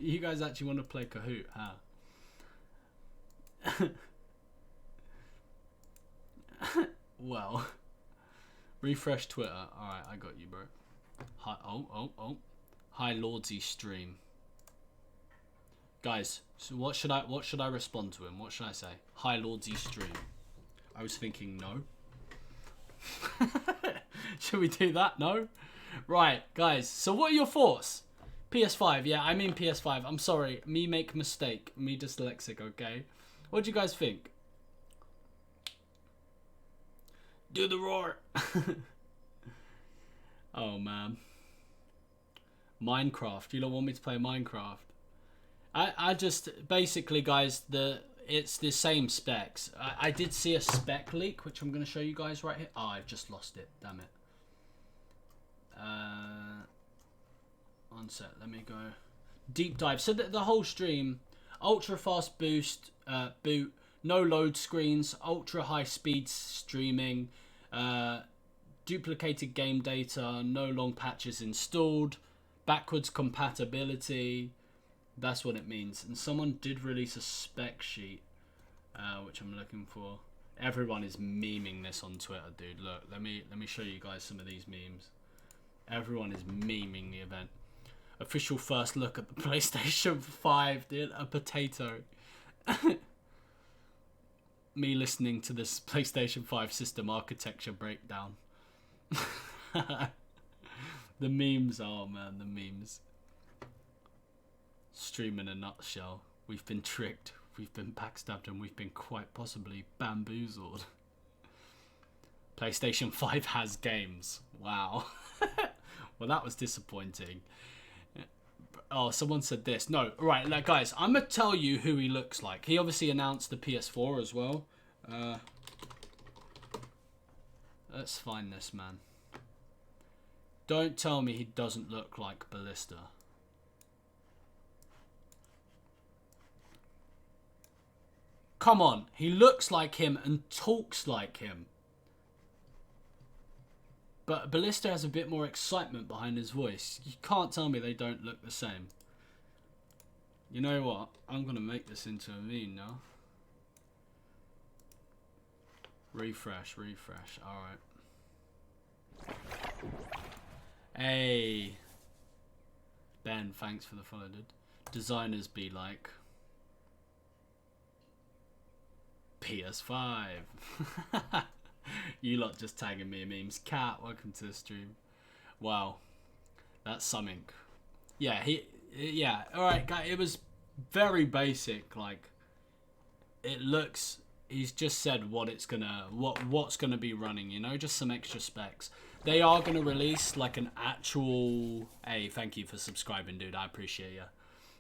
you guys actually want to play Kahoot, huh? Well, refresh Twitter. Alright, I got you, bro. Hi, oh. Hi, Lordsi stream. Guys, so what should I respond to him? What should I say? Hi, Lordsi stream. I was thinking no. Should we do that? No? Right, guys. So what are your thoughts? PS5, yeah, I mean PS5. I'm sorry. Me make mistake. Me dyslexic, okay? What do you guys think? Do the roar. Oh, man. Minecraft. You don't want me to play Minecraft? I just... Basically, guys, it's the same specs. I did see a spec leak, which I'm going to show you guys right here. Oh, I've just lost it. Damn it. One sec. Let me go. Deep dive. So the whole stream... Ultra fast boost, boot, no load screens, ultra high speed streaming, duplicated game data, no long patches installed, backwards compatibility. That's what it means. And someone did release a spec sheet, which I'm looking for. Everyone is memeing this on Twitter, dude. Look, let me show you guys some of these memes. Everyone is memeing the event. Official first look at the PlayStation 5, dude. A potato. Me listening to this PlayStation 5 system architecture breakdown. The memes, oh man, the memes. Stream in a nutshell. We've been tricked, we've been backstabbed, and we've been quite possibly bamboozled. PlayStation 5 has games. Wow. Well, that was disappointing. Oh, someone said this. No, right, like, guys, I'm going to tell you who he looks like. He obviously announced the PS4 as well. Let's find this, man. Don't tell me he doesn't look like Ballista. Come on, he looks like him and talks like him. But Ballista has a bit more excitement behind his voice. You can't tell me they don't look the same. You know what? I'm going to make this into a meme now. Refresh. Alright. Hey. Ben, thanks for the follow, dude. Designers be like... PS5. You lot just tagging me in memes. Cat, welcome to the stream. Wow, that's something. Yeah, yeah. All right, guys. It was very basic. Like, it looks. He's just said what it's gonna, what's gonna be running. You know, just some extra specs. They are gonna release like an actual. Hey, thank you for subscribing, dude. I appreciate you.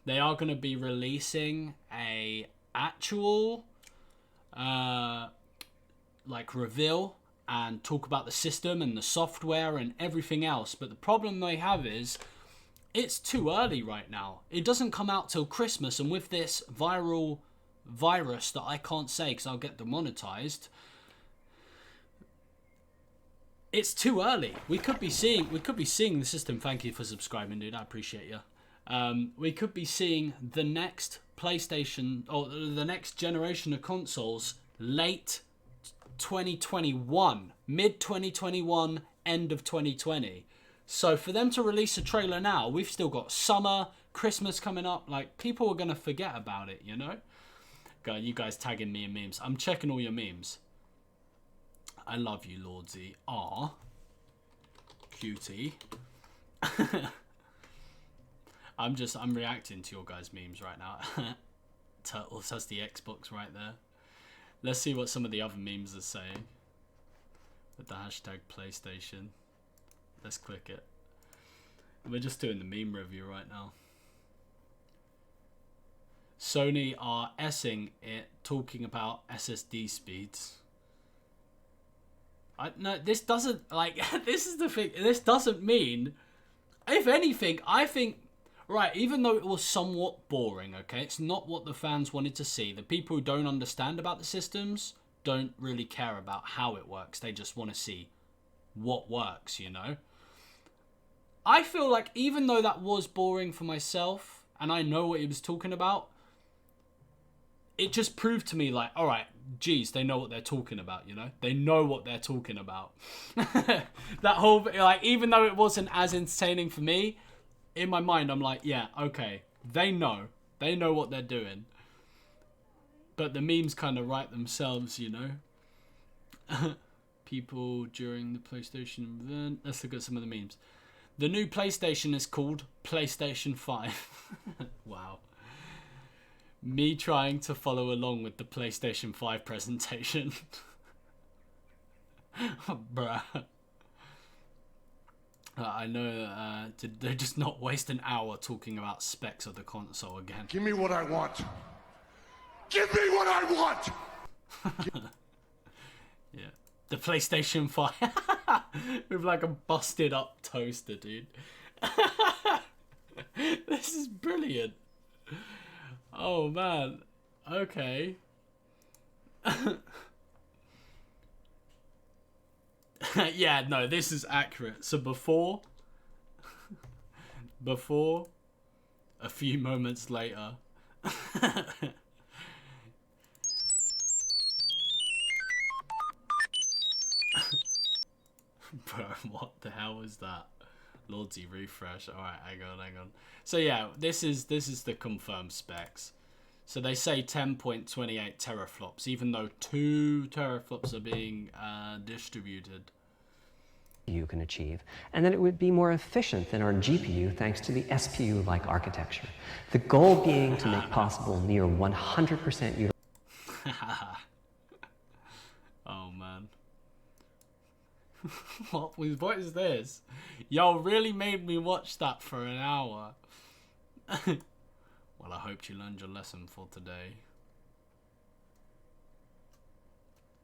They are gonna be releasing a actual. Like reveal and talk about the system and the software and everything else, but the problem they have is it's too early right now. It doesn't come out till Christmas, and with this viral virus that I can't say because I'll get demonetized, it's too early. We could be seeing the system. Thank you for subscribing, dude. I appreciate you. We could be seeing the next PlayStation or the next generation of consoles late 2021, mid 2021, end of 2020. So for them to release a trailer now, we've still got summer, Christmas coming up. Like, people are gonna forget about it, you know. God, you guys tagging me in memes. I'm checking all your memes. I love you, Lordsi. Aw, cutie. I'm reacting to your guys' memes right now. Turtles has the Xbox right there. Let's see what some of the other memes are saying. With the hashtag PlayStation. Let's click it. We're just doing the meme review right now. Sony are S-ing it, talking about SSD speeds. No, this doesn't, like, this is the thing. This doesn't mean, if anything, I think, right, even though it was somewhat boring, okay, it's not what the fans wanted to see. The people who don't understand about the systems don't really care about how it works. They just want to see what works, you know? I feel like even though that was boring for myself, and I know what he was talking about, it just proved to me, like, alright, geez, they know what they're talking about, you know? They know what they're talking about. That whole, like, even though it wasn't as entertaining for me, in my mind, I'm like, yeah, okay, they know. They know what they're doing. But the memes kind of write themselves, you know? People during the PlayStation event. Let's look at some of the memes. The new PlayStation is called PlayStation 5. Wow. Me trying to follow along with the PlayStation 5 presentation. Bruh. I know, did they just not waste an hour talking about specs of the console again? Give me what I want. Give me what I want! Yeah. The PlayStation 5. With like a busted up toaster, dude. This is brilliant. Oh man, okay. Yeah, no, this is accurate. So before, a few moments later. Bro, what the hell was that? Lordsi refresh. Alright, hang on. So yeah, this is the confirmed specs. So they say 10.28 teraflops, even though 2 teraflops are being distributed. You can achieve, and that it would be more efficient than our GPU thanks to the SPU-like architecture. The goal being to make possible near 100% utilization. Oh man. What is this? Y'all really made me watch that for an hour. Well, I hope you learned your lesson for today.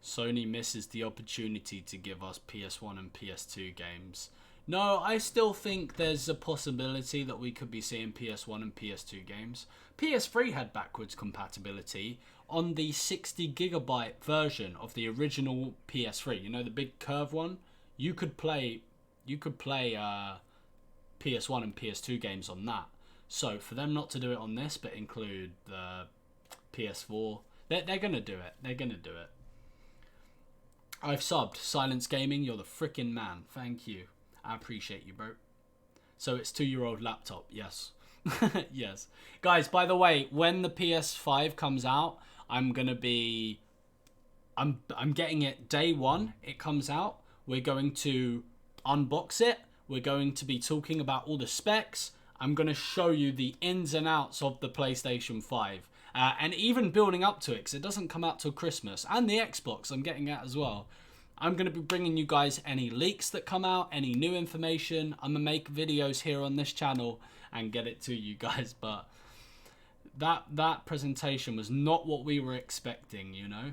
Sony misses the opportunity to give us PS1 and PS2 games. No, I still think there's a possibility that we could be seeing PS1 and PS2 games. PS3 had backwards compatibility on the 60GB version of the original PS3. You know, the big curve one? You could play PS1 and PS2 games on that. So for them not to do it on this, but include the PS4, they're gonna do it. They're gonna do it. I've subbed. Silence Gaming, you're the frickin' man. Thank you. I appreciate you, bro. So it's 2-year-old laptop. Yes. Yes. Guys, by the way, when the PS5 comes out, I'm getting it day one. It comes out. We're going to unbox it. We're going to be talking about all the specs. I'm going to show you the ins and outs of the PlayStation 5. And even building up to it, because it doesn't come out till Christmas. And the Xbox I'm getting at as well. I'm going to be bringing you guys any leaks that come out, any new information. I'm going to make videos here on this channel and get it to you guys. But that presentation was not what we were expecting, you know?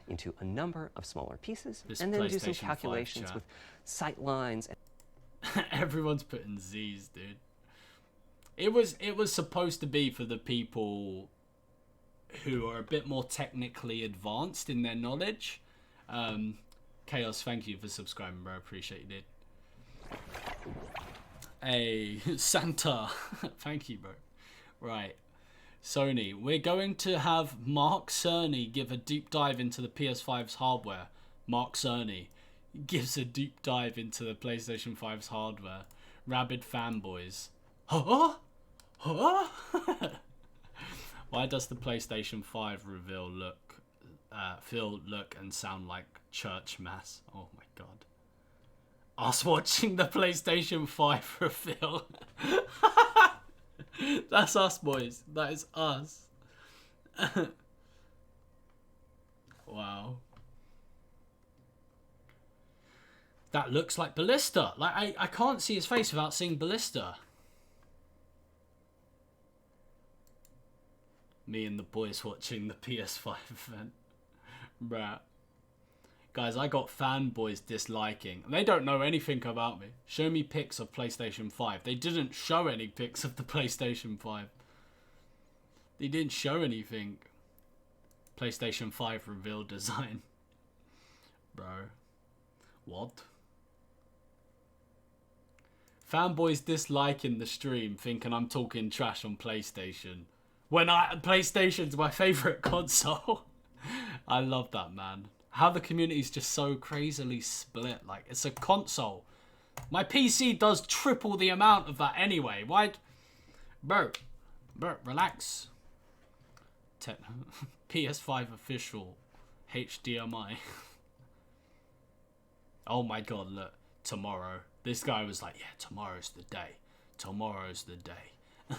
Into a number of smaller pieces, This and then do some PlayStation 5 calculations chat. with sight lines. Everyone's putting Z's, dude. It was supposed to be for the people who are a bit more technically advanced in their knowledge. Chaos, thank you for subscribing, bro. Appreciate you, dude. Hey, Santa. Thank you, bro. Right. Sony, we're going to have Mark Cerny give a deep dive into the PS5's hardware. Mark Cerny gives a deep dive into the PlayStation 5's hardware. Rabid fanboys. Huh? Huh? Why does the PlayStation 5 reveal feel, look, and sound like church mass? Oh my god. Us watching the PlayStation 5 reveal. That's us, boys. That is us. That looks like Ballista. Like, I can't see his face without seeing Ballista. Me and the boys watching the PS5 event. Bruh. Guys, I got fanboys disliking. They don't know anything about me. Show me pics of PlayStation 5. They didn't show any pics of the PlayStation 5. They didn't show anything. PlayStation 5 reveal design. Bro. What? Fanboys disliking the stream, thinking I'm talking trash on PlayStation. When PlayStation's my favourite console. I love that, man. How the community's just so crazily split. Like, it's a console. My PC does triple the amount of that anyway. Why? Bro, relax. PS5 official. HDMI. Oh my god, look. Tomorrow. This guy was like, yeah, tomorrow's the day. Tomorrow's the day.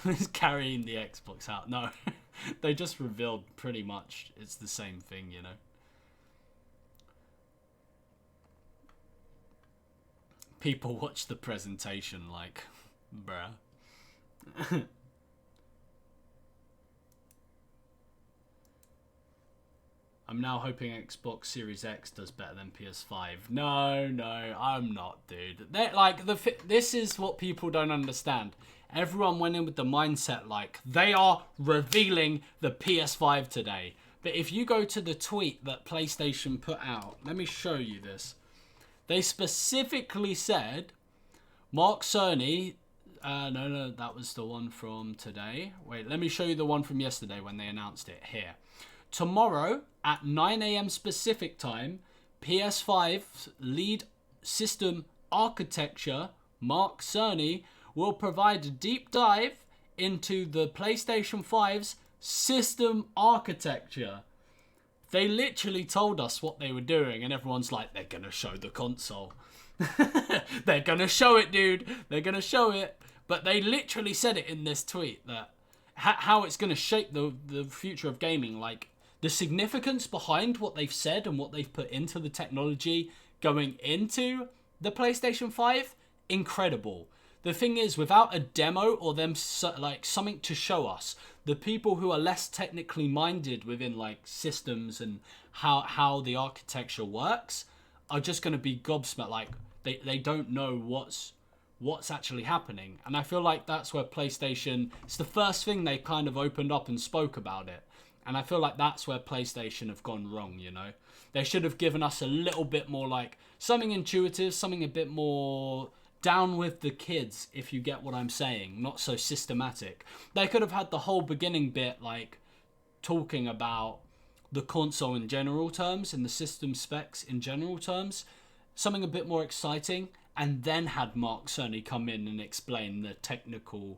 He's carrying the Xbox out. No, they just revealed pretty much it's the same thing, you know. People watch the presentation like, bruh. I'm now hoping Xbox Series X does better than PS5. No, I'm not, dude. They're like, this is what people don't understand. Everyone went in with the mindset like, they are revealing the PS5 today. But if you go to the tweet that PlayStation put out, let me show you this. They specifically said, Mark Cerny, no, that was the one from today. Wait, let me show you the one from yesterday when they announced it here. Tomorrow at 9 AM specific time, PS5's lead system architecture, Mark Cerny, will provide a deep dive into the PlayStation 5's system architecture. They literally told us what they were doing, and everyone's like, they're going to show the console. They're going to show it, dude. They're going to show it. But they literally said it in this tweet, that how it's going to shape the future of gaming. Like, the significance behind what they've said and what they've put into the technology going into the PlayStation 5, incredible. The thing is, without a demo or them like something to show us, the people who are less technically minded within like systems and how the architecture works are just going to be gobsmacked. Like they don't know what's actually happening. And I feel like that's where PlayStation, it's the first thing they kind of opened up and spoke about it. And I feel like that's where PlayStation have gone wrong, you know. They should have given us a little bit more like something intuitive, something a bit more down with the kids, if you get what I'm saying, not so systematic. They could have had the whole beginning bit like talking about the console in general terms and the system specs in general terms, something a bit more exciting, and then had Mark Cerny come in and explain the technical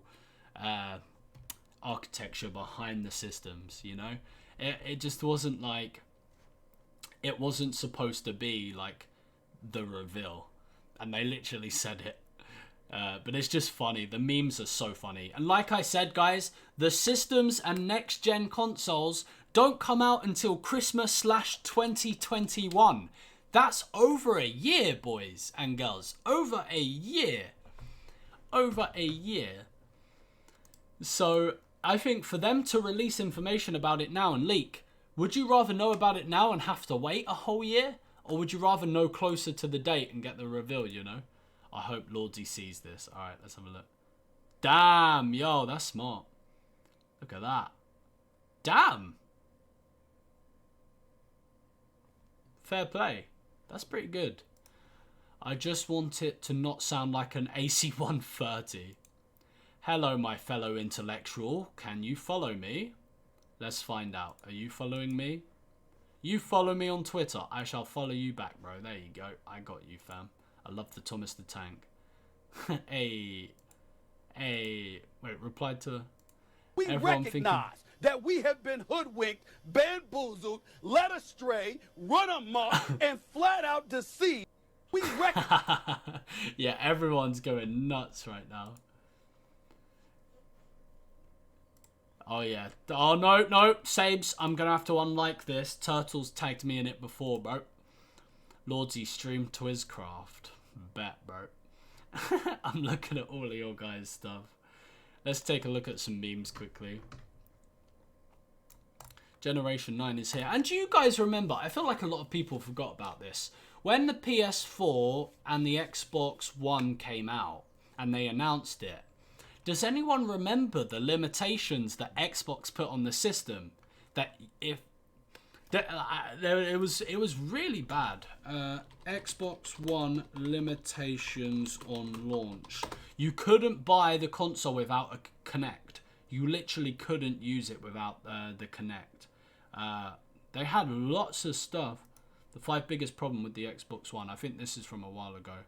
architecture behind the systems, you know. It just wasn't like, it wasn't supposed to be like the reveal, and they literally said it. But it's just funny. The memes are so funny. And like I said, guys, the systems and next-gen consoles don't come out until Christmas/2021. That's over a year, boys and girls. Over a year. Over a year. So I think for them to release information about it now and leak, would you rather know about it now and have to wait a whole year? Or would you rather know closer to the date and get the reveal, you know? I hope Lordsi sees this. Alright, let's have a look. Damn, yo, that's smart. Look at that. Damn. Fair play. That's pretty good. I just want it to not sound like an AC-130. Hello, my fellow intellectual. Can you follow me? Let's find out. Are you following me? You follow me on Twitter. I shall follow you back, bro. There you go. I got you, fam. I love the Thomas the Tank. Wait, replied to... We recognize that we have been hoodwinked, bamboozled, led astray, run amok, and flat out deceived. We recognize... Yeah, everyone's going nuts right now. Oh, yeah. Oh, no, Sabes, I'm going to have to unlike this. Turtles tagged me in it before, bro. Lordsi stream TwizzCraft. Bet, bro. I'm looking at all of your guys' stuff. Let's take a look at some memes quickly. Generation 9 is here. And do you guys remember, I feel like a lot of people forgot about this. When the PS4 and the Xbox One came out and they announced it, does anyone remember the limitations that Xbox put on the system? That if that it was really bad. Xbox One limitations on launch. You couldn't buy the console without a Kinect. You literally couldn't use it without the Kinect. They had lots of stuff. The 5 biggest problem with the Xbox One. I think this is from a while ago.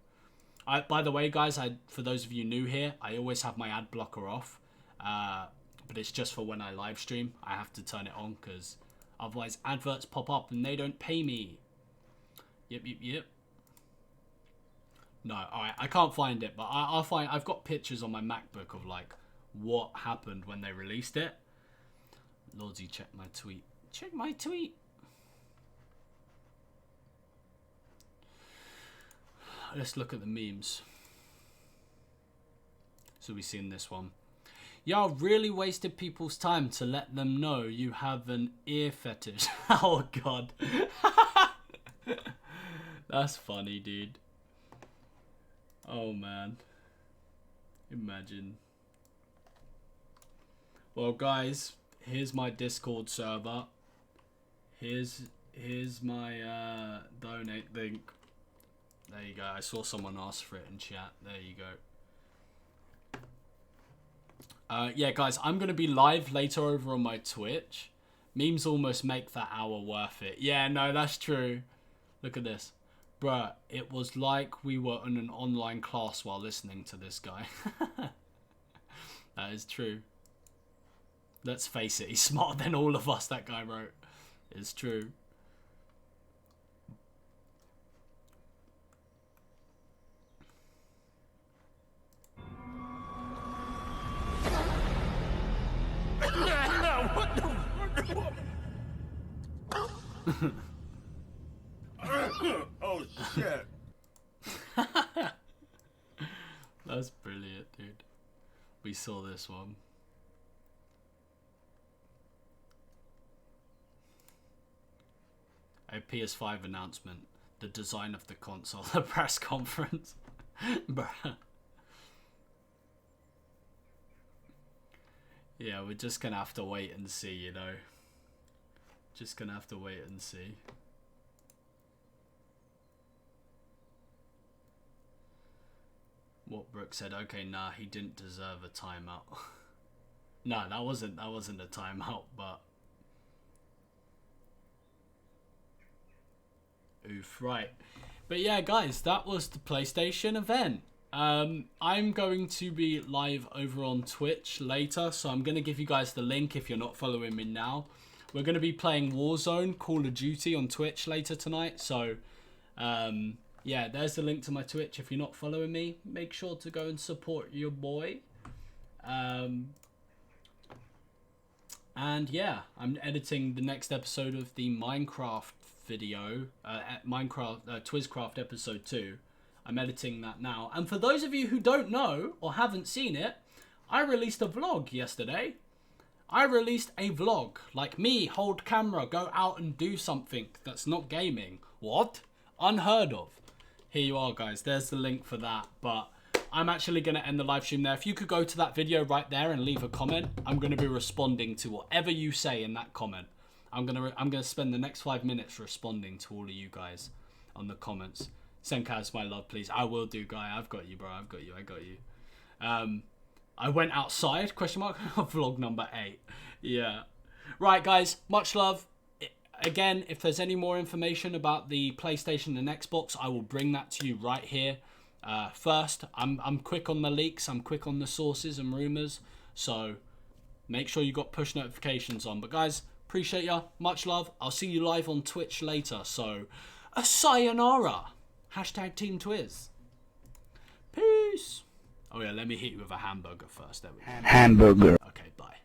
By the way, guys, for those of you new here, I always have my ad blocker off. But it's just for when I live stream. I have to turn it on because otherwise adverts pop up and they don't pay me. Yep. No, alright, I can't find it, but I'll find. I've got pictures on my MacBook of like what happened when they released it. Lordsi, check my tweet. Check my tweet. Let's look at the memes. So we've seen this one. Y'all really wasted people's time to let them know you have an ear fetish. Oh god. That's funny, dude. Oh man. Imagine. Well guys, here's my Discord server. Here's my donate link. There you go. I saw someone ask for it in chat. There you go. Yeah, guys, I'm going to be live later over on my Twitch. Memes almost make that hour worth it. Yeah, no, that's true. Look at this. Bruh, it was like we were in an online class while listening to this guy. That is true. Let's face it, he's smarter than all of us, that guy wrote. It's true. Oh shit. That's brilliant, dude. We saw this one. A PS5 announcement. The design of the console. The press conference. Bruh. Yeah, we're just gonna have to wait and see, you know. Just gonna have to wait and see. What Brooke said, okay, nah, he didn't deserve a timeout. No, that wasn't a timeout, but oof, right. But yeah, guys, that was the PlayStation event. I'm going to be live over on Twitch later, so I'm going to give you guys the link if you're not following me now. We're going to be playing Warzone, Call of Duty on Twitch later tonight, so yeah, there's the link to my Twitch. If you're not following me, make sure to go and support your boy. And yeah, I'm editing the next episode of the Minecraft video, TwizzCraft episode 2. I'm editing that now. And for those of you who don't know or haven't seen it, I released a vlog yesterday. I released a vlog, like me, hold camera, go out and do something that's not gaming. What? Unheard of. Here you are, guys. There's the link for that. But I'm actually going to end the live stream there. If you could go to that video right there and leave a comment, I'm going to be responding to whatever you say in that comment. I'm gonna spend the next 5 minutes responding to all of you guys on the comments. Senkaz, my love, please. I will do, guy. I've got you, bro. I've got you. I got you. I went outside, question mark, vlog number 8. Yeah. Right, guys, much love. Again, if there's any more information about the PlayStation and Xbox, I will bring that to you right here. First, I'm quick on the leaks. I'm quick on the sources and rumors. So make sure you got push notifications on. But guys, appreciate ya. Much love. I'll see you live on Twitch later. So, a sayonara. Hashtag Team Twizz. Peace. Oh yeah, let me hit you with a hamburger first. There we go. Hamburger. Okay, bye.